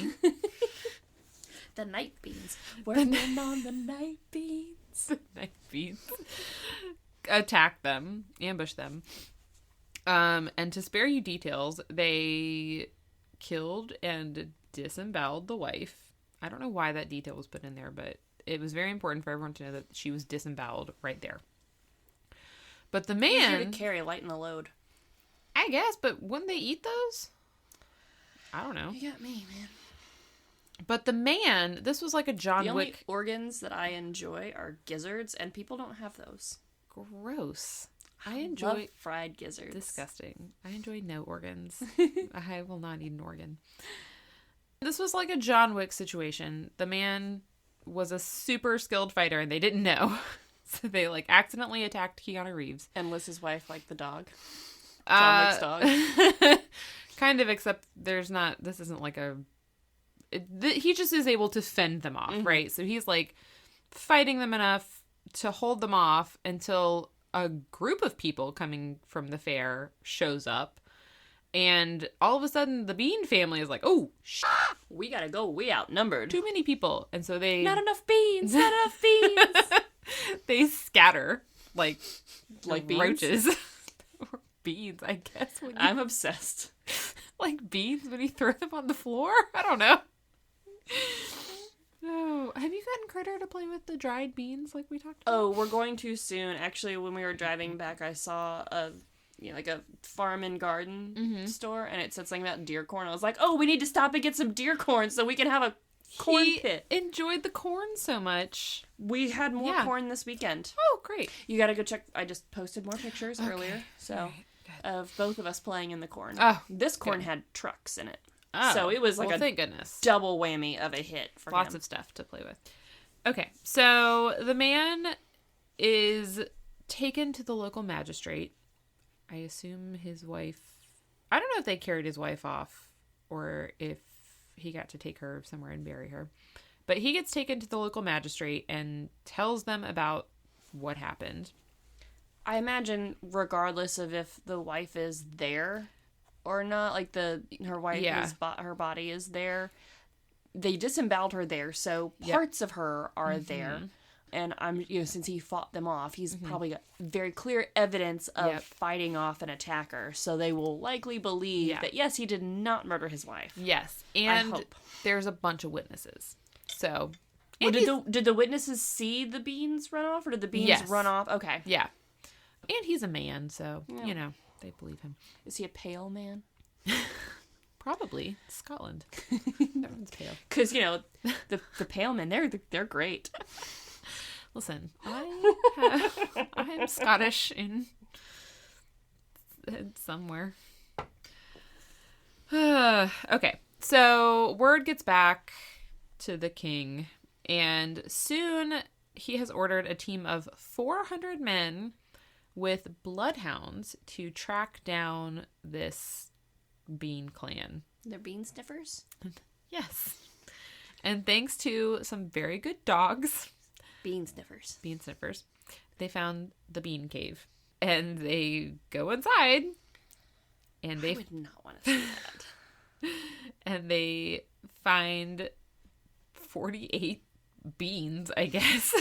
B: The night beans. Working on the night beans.
A: Night beans. Attack them. Ambush them. And to spare you details, they killed and disemboweled the wife. I don't know why that detail was put in there, but it was very important for everyone to know that she was disemboweled right there. But the man...
B: Easier to carry, lighten the load.
A: I guess, but wouldn't they eat those? I don't know.
B: You got me, man.
A: But the man, this was like a John
B: The only
A: Wick...
B: organs that I enjoy are gizzards, and people don't have those.
A: Gross. I
B: Love
A: enjoy...
B: fried gizzards.
A: Disgusting. I enjoy no organs. I will not eat an organ. This was like a John Wick situation. The man was a super skilled fighter and they didn't know. So they like accidentally attacked Keanu Reeves.
B: And was his wife like the dog? John Wick's dog?
A: Kind of, except there's not, this isn't like a, he just is able to fend them off, right? So he's like fighting them enough to hold them off until a group of people coming from the fair shows up. And all of a sudden, the Bean family is like, "Oh,
B: we gotta go. We outnumbered.
A: too many people." And so they...
B: Not enough beans. Not enough beans.
A: They scatter like
B: beans?
A: roaches. Or beans, I guess.
B: I'm obsessed.
A: Like beans when you throw them on the floor? I don't know. No. Have you gotten Critter to play with the dried beans like we talked about?
B: Oh, we're going to soon. Actually, when we were driving back, I saw like a farm and garden store, and it said something about deer corn. I was like, oh, we need to stop and get some deer corn so we can have a corn pit.
A: Enjoyed the corn so much.
B: We had more corn this weekend.
A: Oh, great.
B: You gotta go check. I just posted more pictures earlier, so
A: Right.
B: of both of us playing in the corn.
A: Oh,
B: this corn had trucks in it.
A: Oh,
B: So it was like a
A: thank goodness.
B: double whammy of a hit for
A: Lots
B: him.
A: of stuff to play with. Okay, so the man is taken to the local magistrate. I assume his wife... I don't know if they carried his wife off or if he got to take her somewhere and bury her. But he gets taken to the local magistrate and tells them about what happened.
B: I imagine regardless of if the wife is there or not, like her wife is her body is there, they disemboweled her there, so parts of her are there. And I'm since he fought them off, he's probably got very clear evidence of fighting off an attacker, so they will likely believe that yes, he did not murder his wife.
A: Yes, and there's a bunch of witnesses. So
B: Well, did the witnesses see the beans run off, or did the beans run off? Okay.
A: Yeah. And he's a man, so, they believe him.
B: Is he a pale man?
A: Probably. Scotland. Everyone's pale.
B: Because, the pale men, they're great.
A: Listen, I'm Scottish in somewhere. Okay, so word gets back to the king, and soon he has ordered a team of 400 men with bloodhounds to track down this Bean clan.
B: They're bean sniffers?
A: Yes. And thanks to some very good dogs...
B: Bean sniffers.
A: Bean sniffers. They found the bean cave. And they go inside. And
B: I would not want to see that.
A: And they find 48 beans, I guess.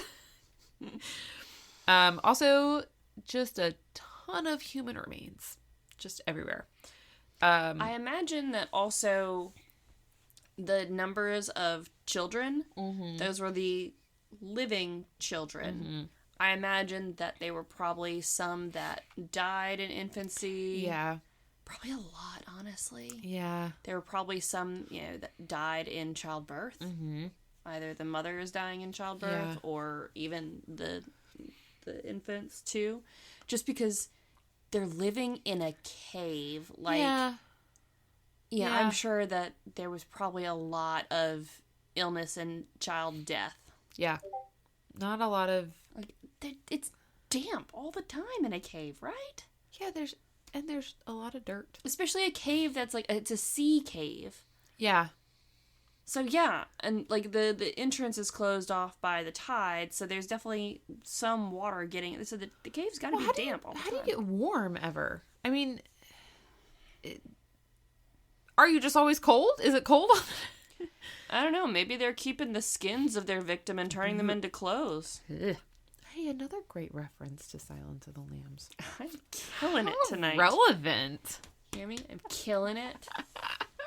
A: Also, just a ton of human remains. Just everywhere.
B: I imagine that also the numbers of children, those were the living children. I imagine that they were probably some that died in infancy.
A: Yeah.
B: Probably a lot, honestly.
A: Yeah.
B: There were probably some, that died in childbirth.
A: Mm-hmm.
B: Either the mother is dying in childbirth or even the infants too. Just because they're living in a cave. Yeah, I'm sure that there was probably a lot of illness and child death.
A: Yeah. Not a lot of...
B: It's damp all the time in a cave, right?
A: Yeah, there's a lot of dirt.
B: Especially a cave that's it's a sea cave.
A: Yeah.
B: So yeah, and the entrance is closed off by the tide, so there's definitely some water getting... So the cave's got to be damp all the time.
A: How do you get warm ever? I mean... Are you just always cold? Is it cold?
B: I don't know. Maybe they're keeping the skins of their victim and turning them into clothes.
A: Ugh. Hey, another great reference to Silence of the Lambs.
B: I'm killing it tonight.
A: Relevant.
B: You hear me? I'm killing it.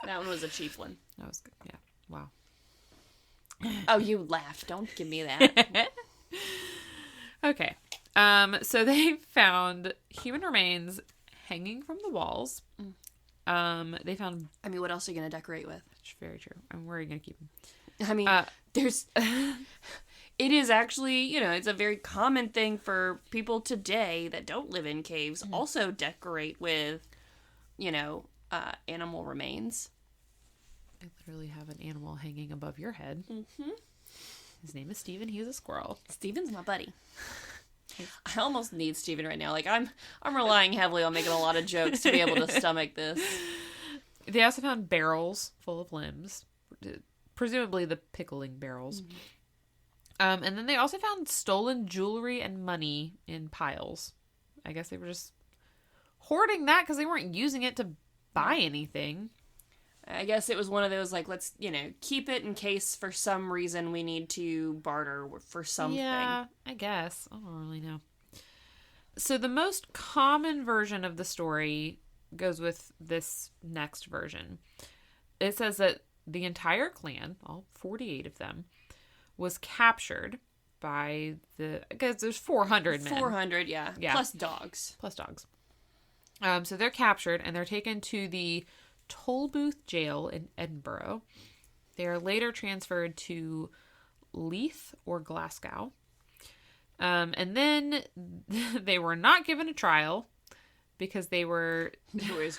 B: That one was a cheap one.
A: That was good. Yeah. Wow.
B: Oh, you laughed. Don't give me that.
A: Okay. So they found human remains hanging from the walls. They found...
B: I mean, what else are you going to decorate with?
A: It's very true. And where are you going to keep them?
B: I mean, there's... It is actually, it's a very common thing for people today that don't live in caves also decorate with, animal remains.
A: I literally have an animal hanging above your head.
B: Mm-hmm.
A: His name is Steven. He's a squirrel.
B: Steven's my buddy. I almost need Steven right now. I'm relying heavily on making a lot of jokes to be able to stomach this.
A: They also found barrels full of limbs, presumably the pickling barrels. Mm-hmm. And then they also found stolen jewelry and money in piles. I guess they were just hoarding that because they weren't using it to buy anything.
B: I guess it was one of those, let's, keep it in case for some reason we need to barter for something.
A: Yeah, I guess. I don't really know. So the most common version of the story goes with this next version. It says that the entire clan, all 48 of them, was captured by I guess there's 400 men.
B: 400, yeah. Plus dogs.
A: So they're captured and they're taken to the Tolbooth jail in Edinburgh. They are later transferred to Leith or Glasgow. And then they were not given a trial because they were...
B: There was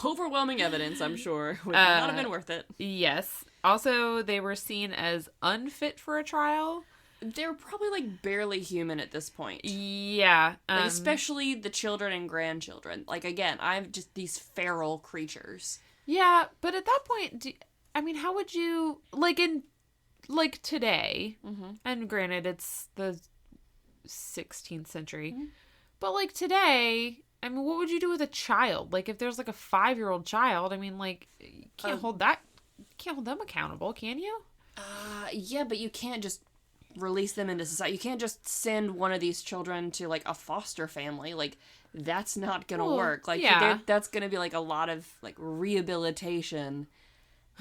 B: overwhelming evidence, I'm sure. Would not have been worth it.
A: Yes. Also, they were seen as unfit for a trial.
B: They're probably barely human at this point.
A: Yeah.
B: Especially the children and grandchildren. Again, I'm just these feral creatures.
A: Yeah, but at that point, how would you, today, and granted, it's the 16th century, but today, what would you do with a child? If there's a 5-year-old child, you can't hold them accountable, can you?
B: Yeah, but you can't just release them into society. You can't just send one of these children to a foster family. That's not gonna work. That's gonna be a lot of rehabilitation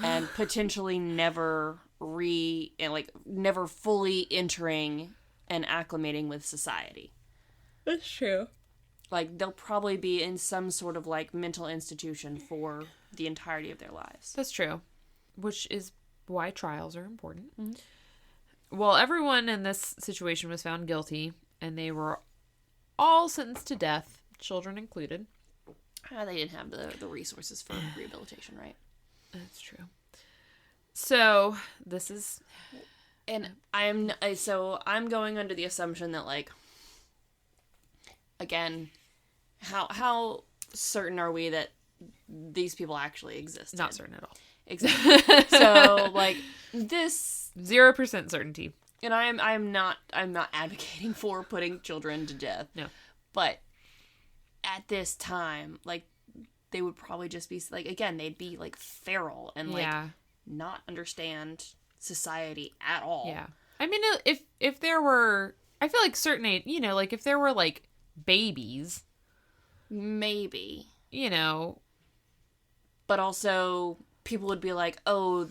B: and potentially never fully entering and acclimating with society.
A: That's true.
B: They'll probably be in some sort of mental institution for the entirety of their lives.
A: That's true. Which is why trials are important. Mm-hmm. Well, everyone in this situation was found guilty, and they were all sentenced to death, children included.
B: They didn't have the resources for rehabilitation, right?
A: That's true. So, this is...
B: And I'm going under the assumption that, again, how certain are we that these people actually exist?
A: Not certain at all.
B: Exactly. So, this
A: 0% certainty.
B: And I'm not advocating for putting children to death.
A: No.
B: But at this time, they would probably just be again, they'd be feral and not understand society at all.
A: Yeah. If there were, I feel certain age, if there were babies,
B: maybe,
A: but
B: also people would be oh,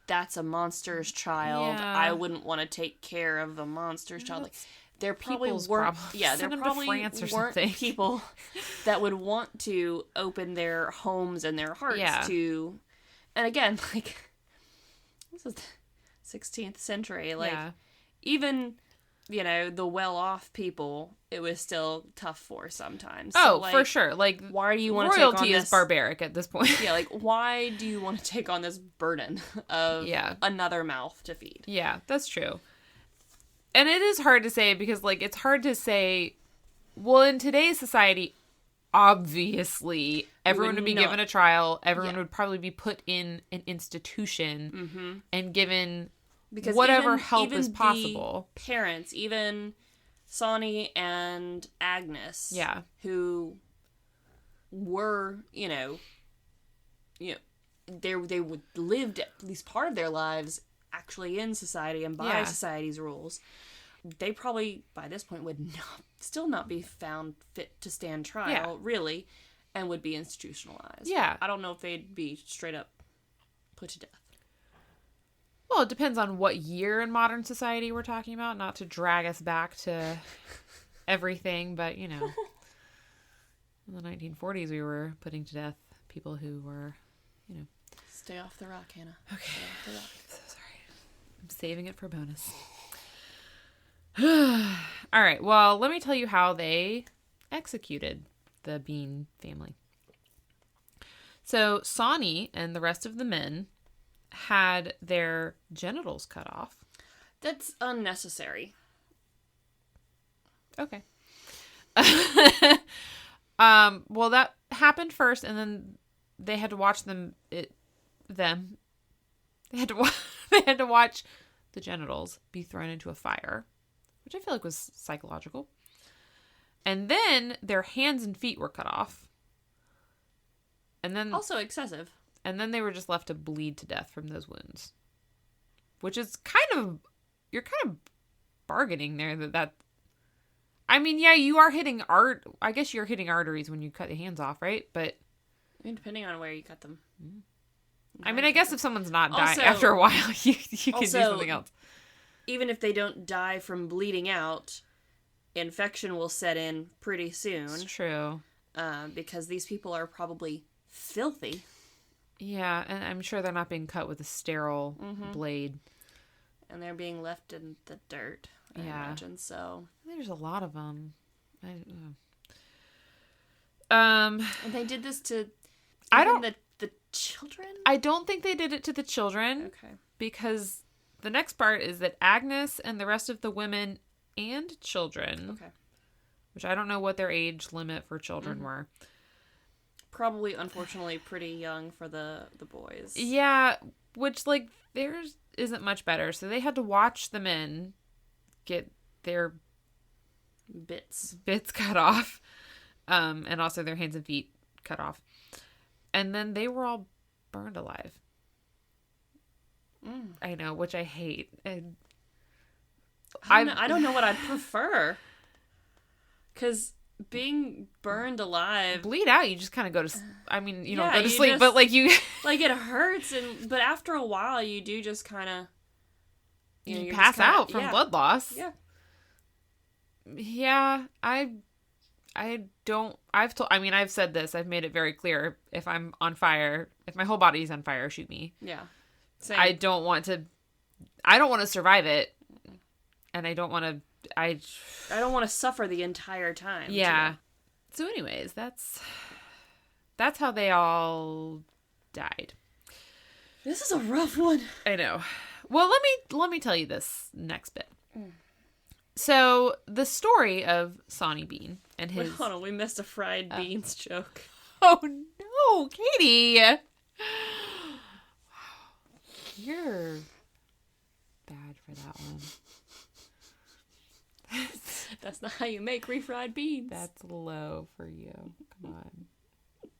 B: that's a monster's child.
A: Yeah.
B: I wouldn't want to take care of a monster's child. there probably
A: people's
B: weren't.
A: problems.
B: Yeah, there
A: Send them to
B: probably
A: France or
B: weren't
A: something.
B: people that would want to open their homes and their hearts
A: Yeah.
B: to. And again, like, this is the 16th century. Like,
A: Yeah.
B: even, you know, the well-off people, it was still tough for sometimes.
A: Oh,
B: So, like,
A: for sure. Like,
B: why do you want to take on
A: royalty
B: this?
A: is barbaric at this point.
B: Yeah, like, why do you want to take on this burden of
A: Yeah.
B: another mouth to feed?
A: Yeah, that's true. And it is hard to say because, like, it's hard to say, well, in today's society, obviously, everyone would be given a trial. Everyone would probably be put in an institution and given
B: Because
A: whatever
B: even,
A: help
B: even
A: is possible.
B: The parents, even Sonny and Agnes,
A: Yeah.
B: who were, you know, they would lived at least part of their lives actually in society and by society's rules. They probably by this point would still not be found fit to stand trial, really, and would be institutionalized.
A: Yeah.
B: I don't know if they'd be straight up put to death.
A: Well, it depends on what year in modern society we're talking about, not to drag us back to everything, but, you know, in the 1940s we were putting to death people who were, you know.
B: Stay off the rock, Hannah.
A: Okay.
B: Stay off the rock.
A: I'm so sorry. I'm saving it for bonus. All right, well, let me tell you how they executed the Bean family. So, Sonny and the rest of the men had their genitals cut off.
B: That's unnecessary.
A: Okay. Well, that happened first, and then they had to watch they had to watch the genitals be thrown into a fire, which I feel like was psychological. And then their hands and feet were cut off. And then
B: Also excessive.
A: And then they were just left to bleed to death from those wounds. Which is you're kind of bargaining there that I mean, yeah, you are hitting I guess you're hitting arteries when you cut the hands off, right? But
B: I mean, depending on where you cut them.
A: I mean, I guess if someone's not dying
B: Also-
A: after a while, you can do something else.
B: Even if they don't die from bleeding out, infection will set in pretty soon.
A: It's true.
B: Because these people are probably filthy.
A: Yeah, and I'm sure they're not being cut with a sterile blade.
B: And they're being left in the dirt, I imagine, so...
A: There's a lot of them.
B: And they did this to the children?
A: I don't think they did it to the children.
B: Okay.
A: Because the next part is that Agnes and the rest of the women and children, which I don't know what their age limit for children were.
B: Probably, unfortunately, pretty young for the boys.
A: Yeah, which, like, theirs isn't much better. So they had to watch the men get their
B: Bits
A: cut off, and also their hands and feet cut off. And then they were all burned alive. I know, which I hate. And
B: I don't know what I'd prefer. Because being burned alive...
A: bleed out, you just kind of go to... I mean, you don't go to
B: you
A: sleep,
B: just-
A: but, like, you...
B: Like, it hurts, but after a while, you do just kind of...
A: You pass out from blood loss.
B: Yeah.
A: Yeah, I don't... I've said this. I've made it very clear. If I'm on fire, if my whole body's on fire, shoot me.
B: Yeah. Same.
A: I don't want to survive it. And I don't want to... I
B: don't want to suffer the entire time.
A: Yeah.
B: Too.
A: So anyways, that's how they all died.
B: This is a rough one.
A: I know. Well, let me tell you this next bit. So the story of Sonny Bean and his...
B: Wait, hold on, we missed a fried beans joke.
A: Oh no, Katie! Wow, you're bad for that one.
B: That's not how you make refried beans.
A: That's low for you. Come on.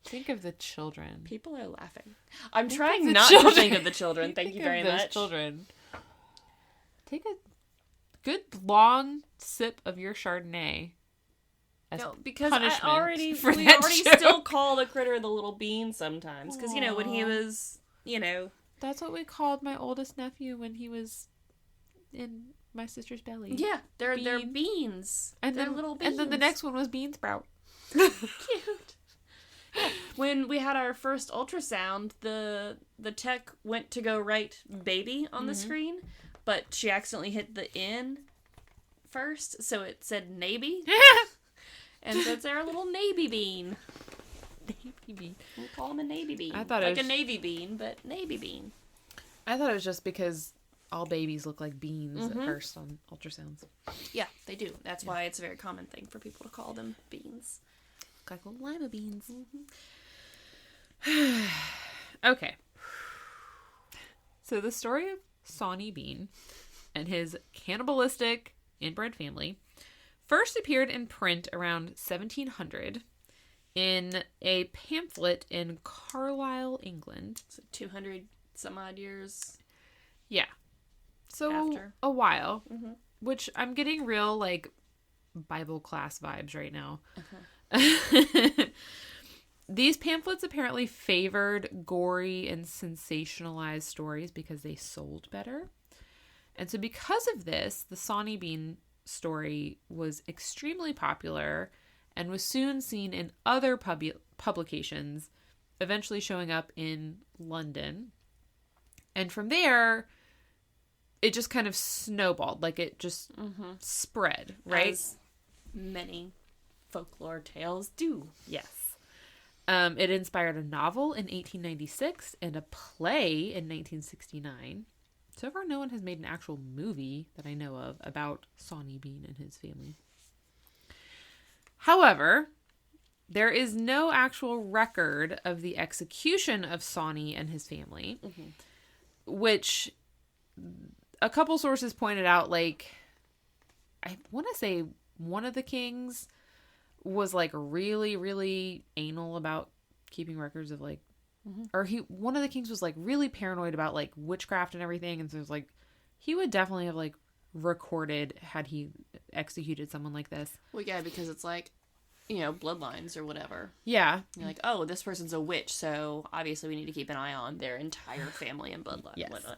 A: Think of the children.
B: People are laughing. I'm
A: Think
B: trying
A: of the
B: not
A: children.
B: to think of the children. Thank you
A: Think
B: very
A: of those
B: much.
A: children. Take a good long sip of your chardonnay. As
B: No, because
A: punishment
B: we already
A: for that joke.
B: still call the critter the little bean sometimes. Because, when he was,
A: That's what we called my oldest nephew when he was in my sister's belly.
B: Yeah, they're beans.
A: And
B: they're
A: then
B: little beans.
A: And then the next one was bean sprout.
B: Cute. When we had our first ultrasound, the tech went to go write baby on the screen, but she accidentally hit the N first, so it said navy. And so it's our little navy bean.
A: Navy bean.
B: We'll call him a navy bean.
A: I thought
B: like a navy bean, but navy bean.
A: I thought it was just because all babies look like beans at first on ultrasounds.
B: Yeah, they do. That's why it's a very common thing for people to call them beans.
A: Look like little lima beans. Okay. So the story of Sawney Bean and his cannibalistic inbred family first appeared in print around 1700 in a pamphlet in Carlisle, England.
B: So 200 some odd years.
A: Yeah. So
B: After.
A: a while, which I'm getting real like Bible class vibes right now. These pamphlets apparently favored gory and sensationalized stories because they sold better. And so because of this, the Sawney Bean story was extremely popular and was soon seen in other publications, eventually showing up in London. And from there, it just kind of snowballed. Like, it just spread, right?
B: As many folklore tales do.
A: Yes. It inspired a novel in 1896 and a play in 1969. So far, no one has made an actual movie that I know of about Sawney Bean and his family. However, there is no actual record of the execution of Sawney and his family, which a couple sources pointed out, like, I want to say one of the kings was like really, really anal about keeping records of like, or one of the kings was like really paranoid about like witchcraft and everything. And so it was like, he would definitely have like recorded had he executed someone like this.
B: Well, yeah, because it's like, you know, bloodlines or whatever.
A: Yeah.
B: You're like, oh, this person's a witch, so obviously we need to keep an eye on their entire family and bloodline.
A: Yes.
B: Whatnot.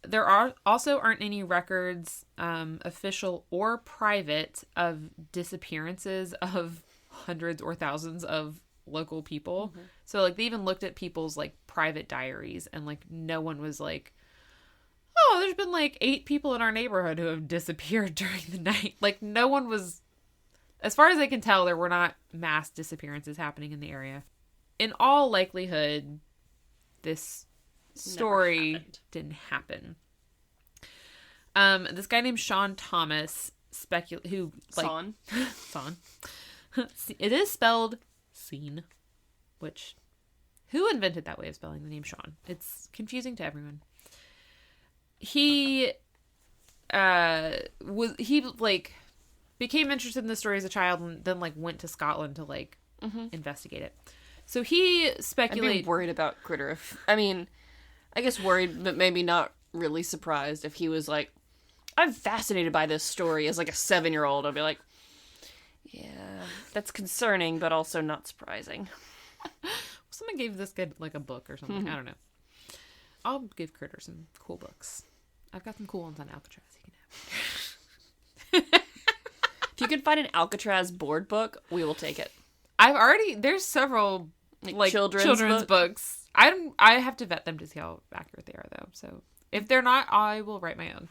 A: There also aren't any records, official or private, of disappearances of hundreds or thousands of local people. So, like, they even looked at people's, like, private diaries, and, like, no one was like, oh, there's been, like, 8 people in our neighborhood who have disappeared during the night. Like, no one was, as far as I can tell, there were not mass disappearances happening in the area. In all likelihood, this story didn't happen. This guy named Sean Thomas who like Son. It is spelled Scene, which who invented that way of spelling the name Sean? It's confusing to everyone. He like became interested in the story as a child and then like went to Scotland to like investigate it. So he speculated.
B: I'd be worried about Critter. I guess worried, but maybe not really surprised if he was like, I'm fascinated by this story as like a 7-year-old. I'd be like, yeah, that's concerning, but also not surprising.
A: Someone gave this kid like a book or something. I don't know. I'll give Critter some cool books. I've got some cool ones on Alcatraz you can have.
B: If you can find an Alcatraz board book, we will take it.
A: There's several like children's books. I have to vet them to see how accurate they are, though. So if they're not, I will write my own.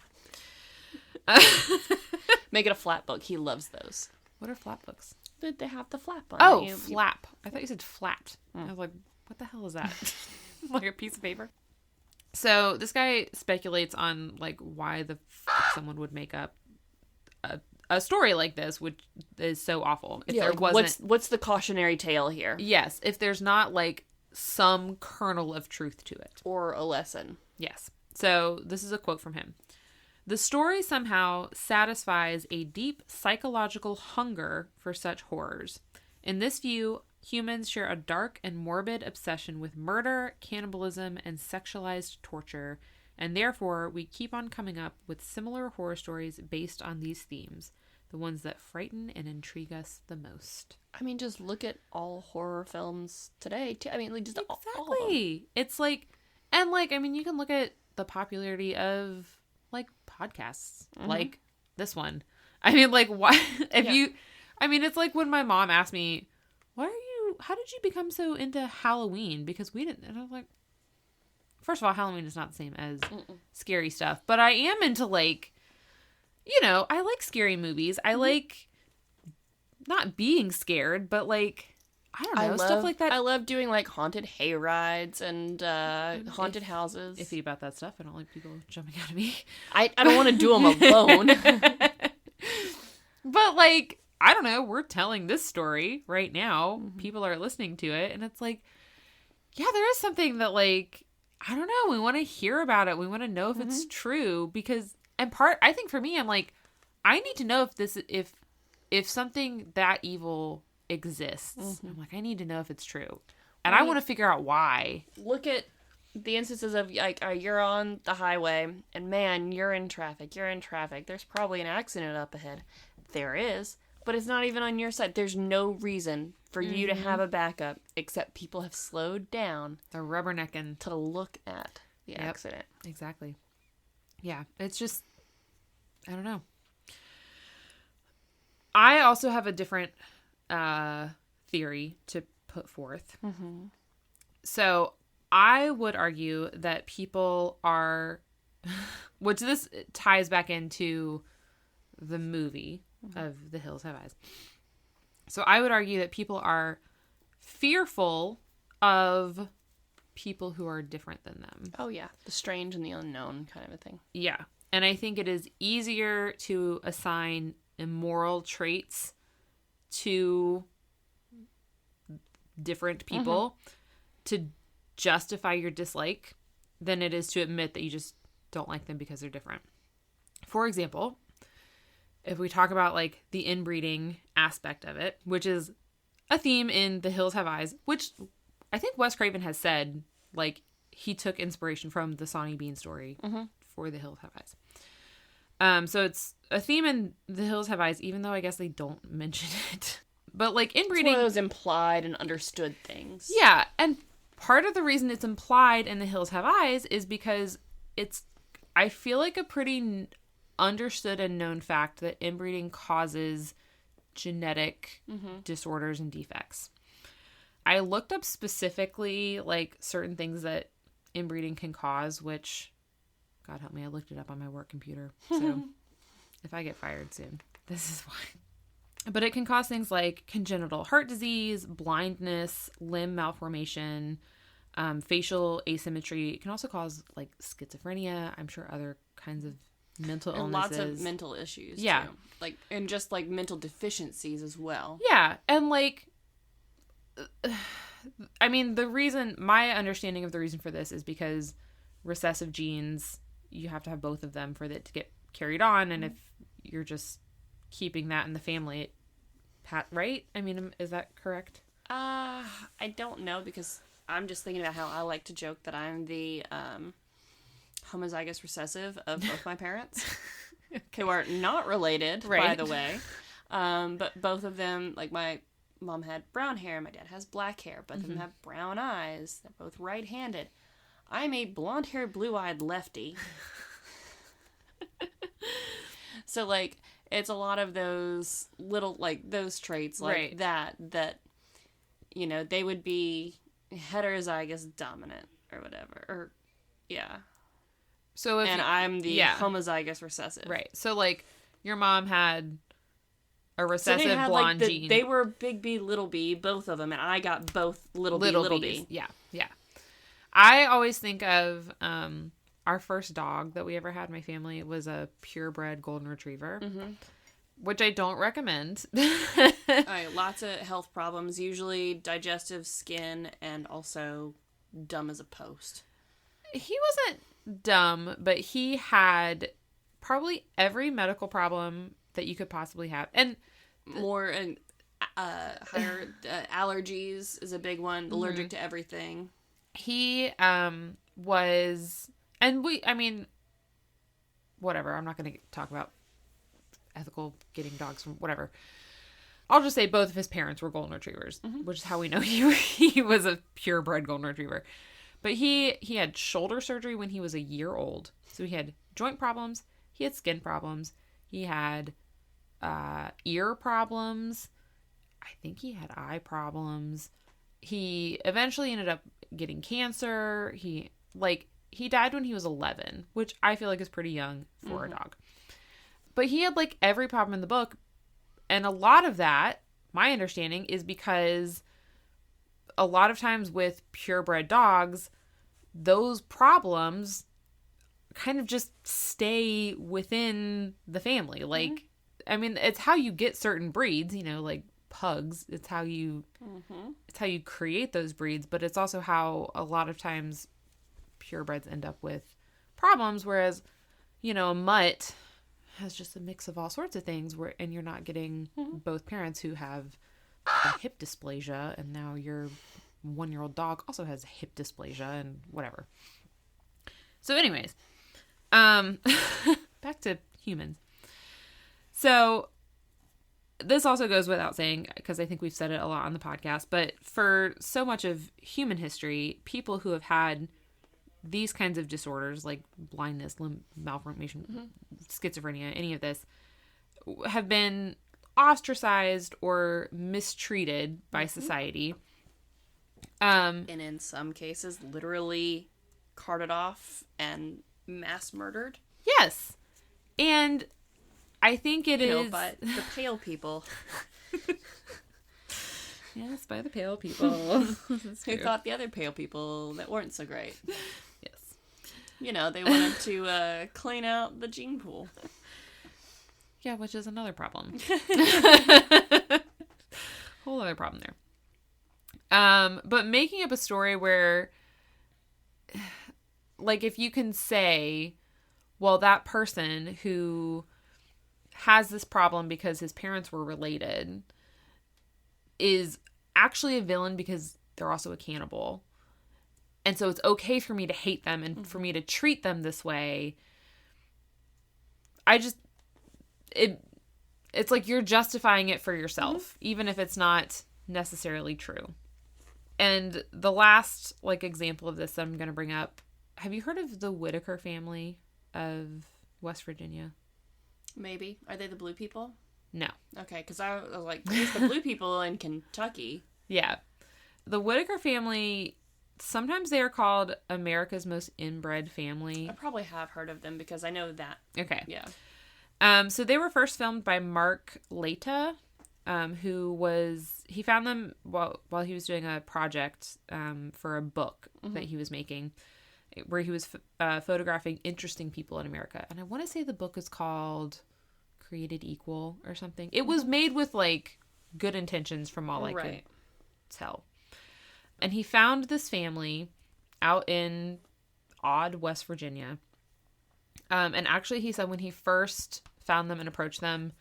B: Make it a flat book. He loves those.
A: What are flat books?
B: They have the flap on.
A: Oh, flap. I thought you said flat. I was like, what the hell is that? Like a piece of paper? So this guy speculates on like why the fuck someone would make up a story like this, which is so awful. If there wasn't,
B: what's the cautionary tale here?
A: Yes, if there's not like some kernel of truth to it.
B: Or a lesson.
A: Yes. So this is a quote from him. The story somehow satisfies a deep psychological hunger for such horrors. In this view, humans share a dark and morbid obsession with murder, cannibalism, and sexualized torture, and therefore we keep on coming up with similar horror stories based on these themes, the ones that frighten and intrigue us the most.
B: I mean, just look at all horror films today, too. I mean, like, just all of them.
A: It's like, and like, I mean, you can look at the popularity of like podcasts like this one. I mean, like, why? It's like when my mom asked me, how did you become so into Halloween? Because we didn't, and I was like, first of all, Halloween is not the same as scary stuff, but I am into, like, I like scary movies. I like not being scared, but, like, I don't know, stuff like that.
B: I love doing, like, haunted hay rides and haunted houses.
A: Iffy about that stuff. I don't like people jumping out of me.
B: I don't want to do them alone.
A: But, like, I don't know. We're telling this story right now. People are listening to it. And it's like, yeah, there is something that, like, I don't know. We want to hear about it. We want to know if it's true. Because, I think for me, I'm like, I need to know if something that evil exists. I'm like, I need to know if it's true. And I want to figure out why.
B: Look at the instances of, like, you're on the highway and, man, you're in traffic. There's probably an accident up ahead. There is, but it's not even on your side. There's no reason for you to have a backup except people have slowed down.
A: They're rubbernecking
B: to look at the accident.
A: Exactly. Yeah, it's just, I don't know. I also have a different theory to put forth. So I would argue that people are, which this ties back into the movie of The Hills Have Eyes. So I would argue that people are fearful of people who are different than them.
B: Oh, yeah. The strange and the unknown kind of a thing.
A: Yeah. And I think it is easier to assign immoral traits to different people to justify your dislike than it is to admit that you just don't like them because they're different. For example, if we talk about, like, the inbreeding aspect of it, which is a theme in The Hills Have Eyes, which I think Wes Craven has said, like, he took inspiration from the Sonny Bean story for The Hills Have Eyes. So it's a theme in The Hills Have Eyes, even though I guess they don't mention it. But, like, inbreeding...
B: It's one of those implied and understood things.
A: Yeah, and part of the reason it's implied in The Hills Have Eyes is because it's, I feel like, a pretty understood and known fact that inbreeding causes genetic disorders and defects. I looked up specifically, like, certain things that inbreeding can cause, which, God help me, I looked it up on my work computer. So if I get fired soon, this is why. But it can cause things like congenital heart disease, blindness, limb malformation, facial asymmetry. It can also cause, like, schizophrenia. I'm sure other kinds of mental illnesses.
B: Lots of mental issues,
A: yeah.
B: too. Like, and just, like, mental deficiencies as well.
A: Yeah, and, like, I mean, my understanding of the reason for this is because recessive genes, you have to have both of them for it to get carried on, and if you're just keeping that in the family, right? I mean, is that correct?
B: I don't know, because I'm just thinking about how I like to joke that I'm the homozygous recessive of both my parents, who are not related, by the way. But both of them, like, my mom had brown hair, my dad has black hair. Both of them have brown eyes. They're both right-handed. I'm a blonde-haired, blue-eyed lefty. So, like, it's a lot of those little, like, those traits like that, you know, they would be heterozygous dominant or whatever. Or, yeah.
A: So if
B: I'm the homozygous recessive.
A: Right. So, like, your mom had a recessive blonde gene.
B: They were big B, little b, both of them, and I got both little b.
A: Yeah, yeah. I always think of our first dog that we ever had in my family was a purebred golden retriever, which I don't recommend.
B: Lots of health problems, usually digestive, skin, and also dumb as a post.
A: He wasn't dumb, but he had probably every medical problem that you could possibly have, and
B: higher allergies is a big one. Allergic to everything.
A: He was, and I mean, whatever. I'm not going to talk about ethical getting dogs from whatever. I'll just say both of his parents were golden retrievers, which is how we know he was a purebred golden retriever. But he had shoulder surgery when he was a year old. So he had joint problems. he had skin problems. He had ear problems. I think he had eye problems. He eventually ended up getting cancer. He died when he was 11, which I feel like is pretty young for a dog. But he had like every problem in the book. And a lot of that, my understanding, is because a lot of times with purebred dogs, those problems kind of just stay within the family. Like, I mean, it's how you get certain breeds, you know, like pugs. It's how you create those breeds, but it's also how a lot of times purebreds end up with problems, whereas, you know, a mutt has just a mix of all sorts of things and you're not getting both parents who have a hip dysplasia, and now your 1-year-old dog also has hip dysplasia and whatever. So anyways, back to humans. So this also goes without saying, because I think we've said it a lot on the podcast, but for so much of human history, people who have had these kinds of disorders like blindness, limb malformation, schizophrenia, any of this, have been ostracized or mistreated by society.
B: And in some cases, literally carted off and mass murdered.
A: Yes. And I think it is...
B: by the pale people.
A: Yes, by the pale people.
B: Who thought the other pale people that weren't so great.
A: Yes.
B: You know, they wanted to clean out the gene pool.
A: Yeah, which is another problem. Whole other problem there. But making up a story where, like, if you can say, well, that person who has this problem because his parents were related is actually a villain because they're also a cannibal. And so it's okay for me to hate them and for me to treat them this way. It's like you're justifying it for yourself, even if it's not necessarily true. And the last, like, example of this that I'm going to bring up, have you heard of the Whitaker family of West Virginia?
B: Maybe. Are they the blue people?
A: No.
B: Okay, because I was like, there's the blue people in Kentucky.
A: Yeah. The Whitaker family, sometimes they are called America's most inbred family.
B: I probably have heard of them because I know that.
A: Okay.
B: Yeah.
A: So they were first filmed by Mark Leta, he found them while he was doing a project for a book that he was making, where he was photographing interesting people in America. And I want to say the book is called Created Equal or something. It was made with, like, good intentions from all I could tell. And he found this family out in odd West Virginia. And actually, he said when he first found them and approached them,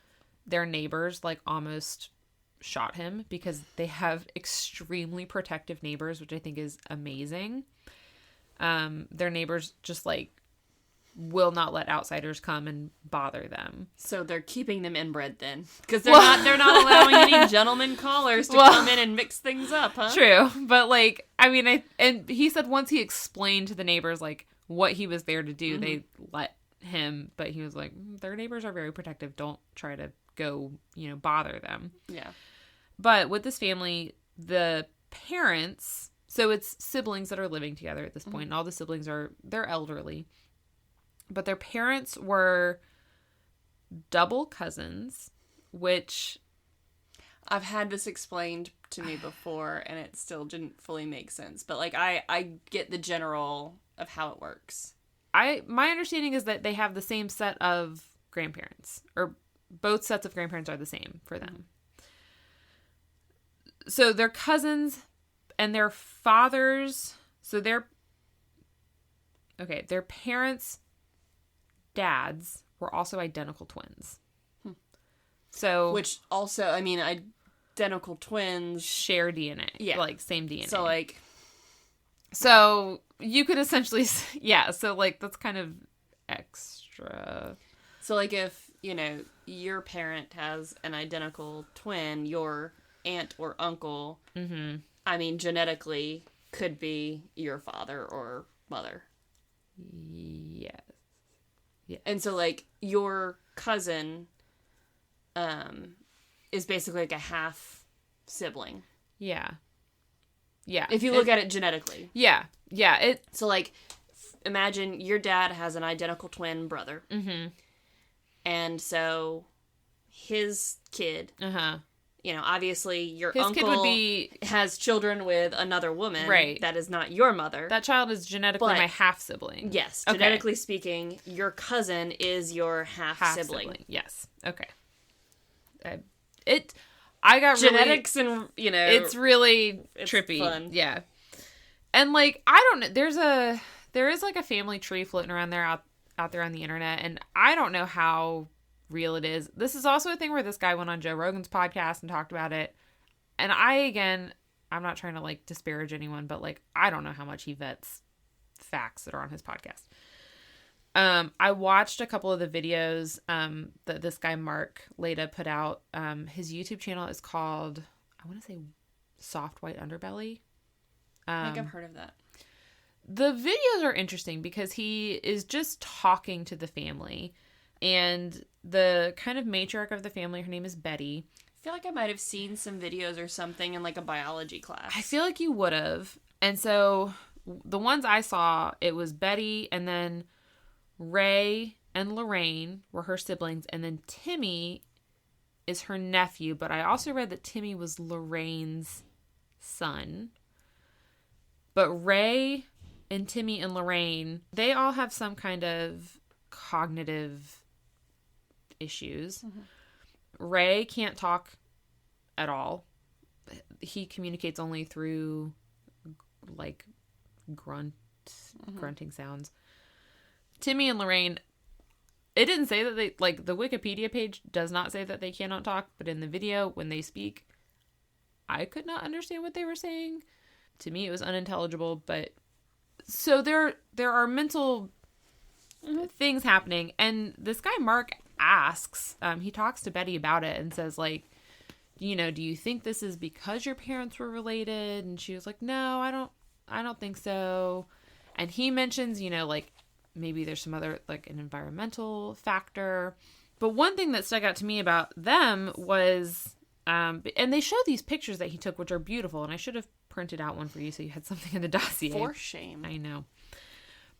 A: their neighbors, like, almost shot him because they have extremely protective neighbors, which I think is amazing. Their neighbors just, like, will not let outsiders come and bother them.
B: So they're keeping them inbred then, because they're not allowing any gentleman callers to come in and mix things up, huh?
A: True, but, like, I mean, and he said once he explained to the neighbors, like, what he was there to do, they let him, but he was like, their neighbors are very protective. Don't try to go, you know, bother them.
B: Yeah.
A: But with this family, the parents, so it's siblings that are living together at this point, and all the siblings they're elderly. But their parents were double cousins, which...
B: I've had this explained to me before, and it still didn't fully make sense. But, like, I get the general of how it works.
A: My understanding is that they have the same set of grandparents, or both sets of grandparents are the same for them. So they're cousins, and their fathers, so their parents' dads were also identical twins. So,
B: which also, I mean, identical twins
A: share DNA. Yeah. Like, same DNA.
B: So, like...
A: So, you could essentially... Yeah, so, like, that's kind of extra.
B: So, like, if, you know, your parent has an identical twin, your aunt or uncle, I mean, genetically could be your father or mother.
A: Yes. Yeah.
B: And so, like, your cousin is basically like a half sibling.
A: Yeah. Yeah.
B: If you look at it genetically.
A: Yeah. Yeah.
B: So, like, imagine your dad has an identical twin brother.
A: Mm-hmm.
B: And so his kid, you know, obviously your
A: His
B: uncle
A: kid
B: has children with another woman.
A: Right.
B: That is not your mother.
A: That child is genetically my half-sibling.
B: Yes.
A: Okay.
B: Genetically speaking, your cousin is your half-sibling.
A: Yes. Okay. I got
B: genetics really, and, you know.
A: It's really trippy.
B: Fun.
A: Yeah. And, like, I don't know. There is, like, a family tree floating around there out there on the internet, and I don't know how real it is. This is also a thing where this guy went on Joe Rogan's podcast and talked about it. And I'm not trying to, like, disparage anyone, but, like, I don't know how much he vets facts that are on his podcast. I watched a couple of the videos that this guy Mark Leda put out. His YouTube channel is called, I want to say, Soft White Underbelly.
B: I think I've heard of that.
A: The videos are interesting because he is just talking to the family. And the kind of matriarch of the family, her name is Betty.
B: I feel like I might have seen some videos or something in, like, a biology class.
A: I feel like you would have. And so the ones I saw, it was Betty, and then Ray and Lorraine were her siblings, and then Timmy is her nephew. But I also read that Timmy was Lorraine's son. But Ray and Timmy and Lorraine, they all have some kind of cognitive issues. Mm-hmm. Ray can't talk at all. He communicates only through, like, grunting sounds. Timmy and Lorraine, it didn't say that they, like, the Wikipedia page does not say that they cannot talk, but in the video, when they speak, I could not understand what they were saying. To me, it was unintelligible, but so there are mental things happening, and this guy Mark asks, he talks to Betty about it and says, like, you know, do you think this is because your parents were related? And she was like, no, I don't think so. And he mentions, you know, like, maybe there's some other, like, an environmental factor. But one thing that stuck out to me about them was, and they show these pictures that he took, which are beautiful, and I should have printed out one for you so you had something in the dossier.
B: For shame.
A: I know.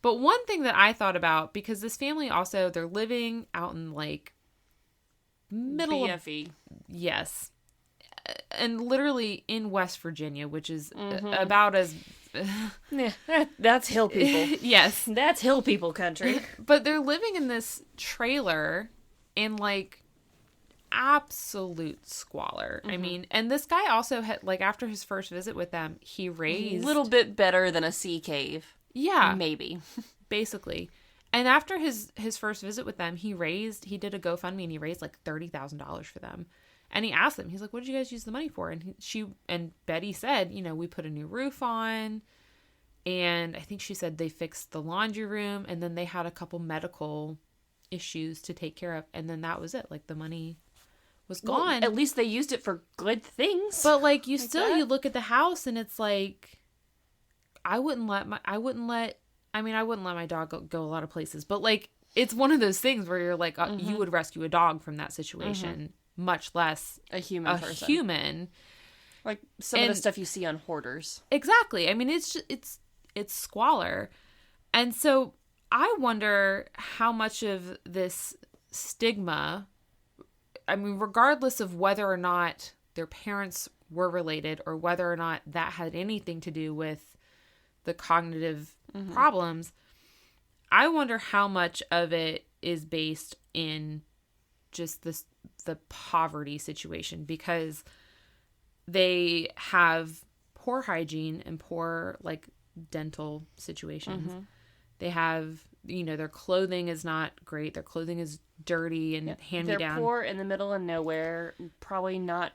A: But one thing that I thought about, because this family also, they're living out in, like, middle
B: BFE.
A: Yes. And literally in West Virginia, which is about as...
B: Yeah, that's hill people.
A: Yes.
B: That's hill people country.
A: But they're living in this trailer in, like, absolute squalor. I mean, and this guy also had, like, after his first visit with them, he raised...
B: A little bit better than a sea cave.
A: Yeah.
B: Maybe.
A: Basically. And after his first visit with them, he did a GoFundMe and he raised, like, $30,000 for them. And he asked them, he's like, what did you guys use the money for? And Betty said, you know, we put a new roof on, and I think she said they fixed the laundry room, and then they had a couple medical issues to take care of, and then that was it. Like, the money was gone.
B: Well, at least they used it for good things.
A: But, like, you look at the house, and it's like, I wouldn't let my dog go a lot of places, but, like, it's one of those things where you're like, you would rescue a dog from that situation. Much less
B: a person.
A: Human.
B: Like some of the stuff you see on Hoarders.
A: Exactly. I mean, it's squalor. And so I wonder how much of this stigma, I mean, regardless of whether or not their parents were related or whether or not that had anything to do with the cognitive problems, I wonder how much of it is based in just the poverty situation, because they have poor hygiene and poor, like, dental situations. They have, you know, their clothing is not great. Their clothing is dirty and hand-me-down.
B: They're poor in the middle of nowhere, probably not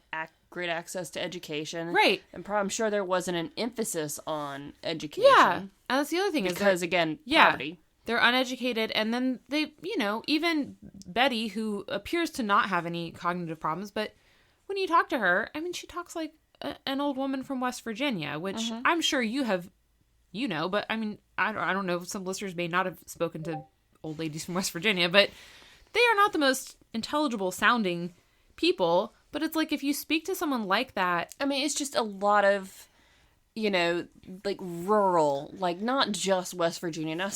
B: great access to education.
A: Right.
B: And I'm sure there wasn't an emphasis on education.
A: Yeah. And that's the other thing.
B: Because, again, poverty.
A: They're uneducated, and then they, you know, even Betty, who appears to not have any cognitive problems, but when you talk to her, I mean, she talks like an old woman from West Virginia, which I'm sure you have, you know, but I mean, I don't know, some listeners may not have spoken to old ladies from West Virginia, but they are not the most intelligible sounding people. But it's like, if you speak to someone like that,
B: I mean, it's just a lot of, like rural, like not just West Virginia. Not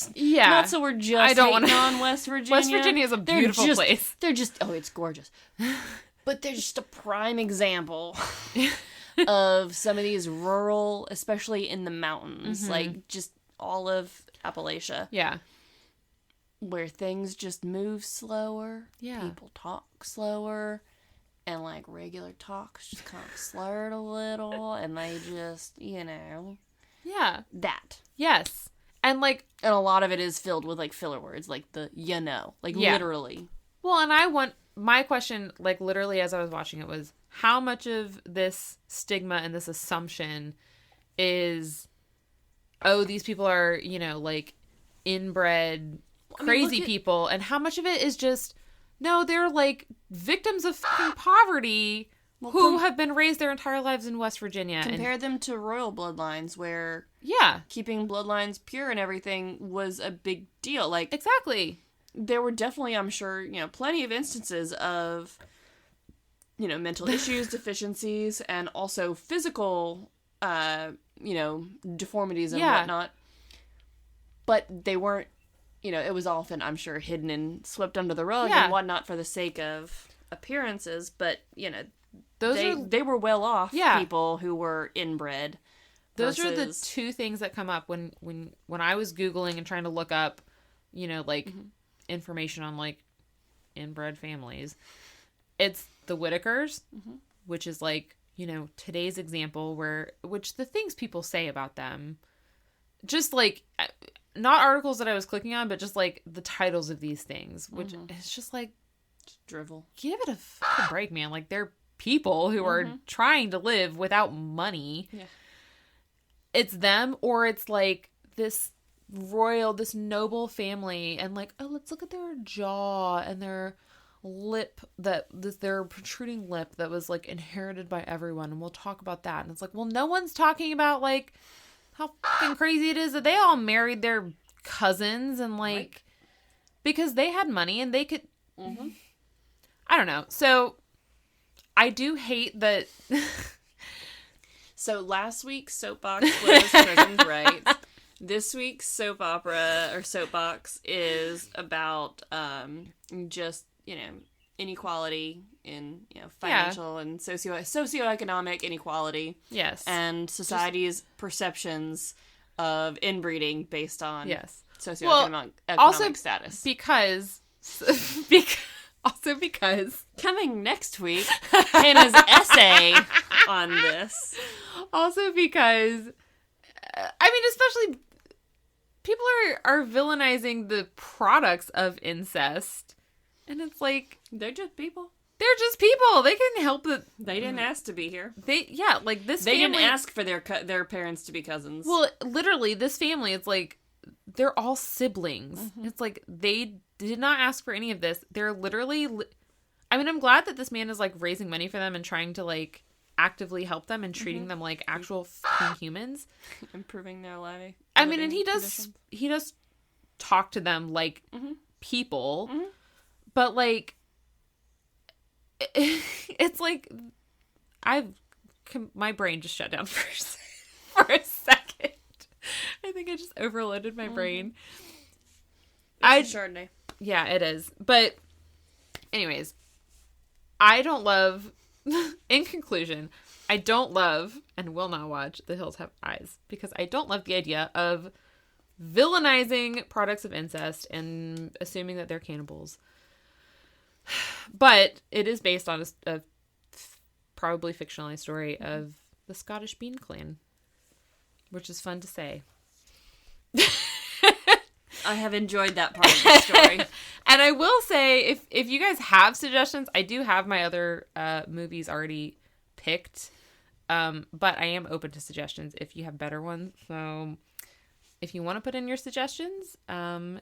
B: so we're just
A: I don't
B: hating
A: wanna...
B: on West Virginia.
A: West Virginia is a beautiful place.
B: They're just, oh, it's gorgeous. But they're just a prime example of some of these rural, especially in the mountains, like just all of Appalachia.
A: Yeah.
B: Where things just move slower.
A: Yeah.
B: People talk slower. And, like, regular talk's just kind of slurred a little. And they just,
A: Yeah.
B: That.
A: Yes. And, like...
B: And a lot of it is filled with, like, filler words. Like the, Like, literally.
A: Well, and my question, like, literally as I was watching it was, how much of this stigma and this assumption is, oh, these people are, like, inbred, crazy people. And how much of it is just... No, they're, like, victims of fucking poverty who have been raised their entire lives in West Virginia.
B: Compare them to royal bloodlines where keeping bloodlines pure and everything was a big deal. Like,
A: exactly.
B: There were definitely, I'm sure, plenty of instances of, mental issues, deficiencies, and also physical, deformities and whatnot. But they weren't, it was often, I'm sure, hidden and swept under the rug and whatnot for the sake of appearances. But, they were well off people who were inbred.
A: Those are the two things that come up when I was Googling and trying to look up, information on, like, inbred families. It's the Whitakers, which is, like, today's example which the things people say about them, just, like... Not articles that I was clicking on, but just, like, the titles of these things, which is just, like...
B: Just drivel.
A: Give it a fucking break, man. Like, they're people who are trying to live without money. Yeah. It's them, or it's, like, this noble family, and, like, oh, let's look at their jaw and their lip, their protruding lip that was, like, inherited by everyone, and we'll talk about that. And it's like, well, no one's talking about, like... How fucking crazy it is that they all married their cousins and, like, because they had money and they could, I don't know. So, I do hate that.
B: So, last week's soapbox was prison's rights. This week's soap opera or soapbox is about just, inequality in, financial and socioeconomic inequality.
A: Yes.
B: And society's perceptions of inbreeding based on socioeconomic status.
A: Because coming next week,
B: Hannah's essay on this.
A: Also because, especially people are villainizing the products of incest. And it's like...
B: They're just people.
A: They're just people. They can help it.
B: They didn't ask to be here.
A: They didn't
B: ask for their parents to be cousins.
A: Well, literally, this family, it's like, they're all siblings. It's like, they did not ask for any of this. They're literally... I'm glad that this man is, like, raising money for them and trying to, like, actively help them and treating them like actual fucking humans.
B: Improving their life.
A: And he does talk to them like people. But, like, it's like, my brain just shut down for a second. I think I just overloaded my brain.
B: It's Chardonnay.
A: Yeah, it is. But, anyways, I don't love, in conclusion, I don't love and will not watch The Hills Have Eyes because I don't love the idea of villainizing products of incest and assuming that they're cannibals. But it is based on a probably fictionalized story of the Scottish Bean Clan, which is fun to say.
B: I have enjoyed that part of the story.
A: And I will say, if you guys have suggestions, I do have my other movies already picked, but I am open to suggestions if you have better ones. So if you want to put in your suggestions,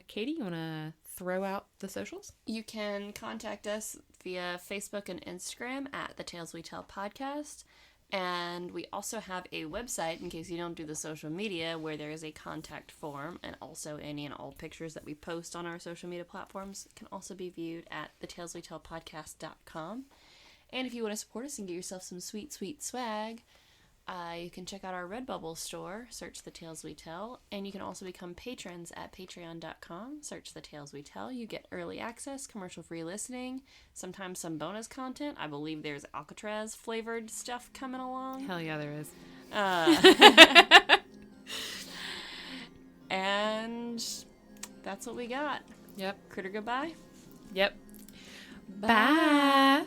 A: Katie, you want to throw out the socials?
B: You can contact us via Facebook and Instagram at The Tales We Tell Podcast. And we also have a website, in case you don't do the social media, where there is a contact form, and also any and all pictures that we post on our social media platforms can also be viewed at thetaleswetellpodcast.com. And if you want to support us and get yourself some sweet, sweet swag, you can check out our Redbubble store, search The Tales We Tell, and you can also become patrons at patreon.com, search The Tales We Tell. You get early access, commercial-free listening, sometimes some bonus content. I believe there's Alcatraz-flavored stuff coming along.
A: Hell yeah, there is.
B: And that's what we got.
A: Yep.
B: Critter goodbye.
A: Yep. Bye.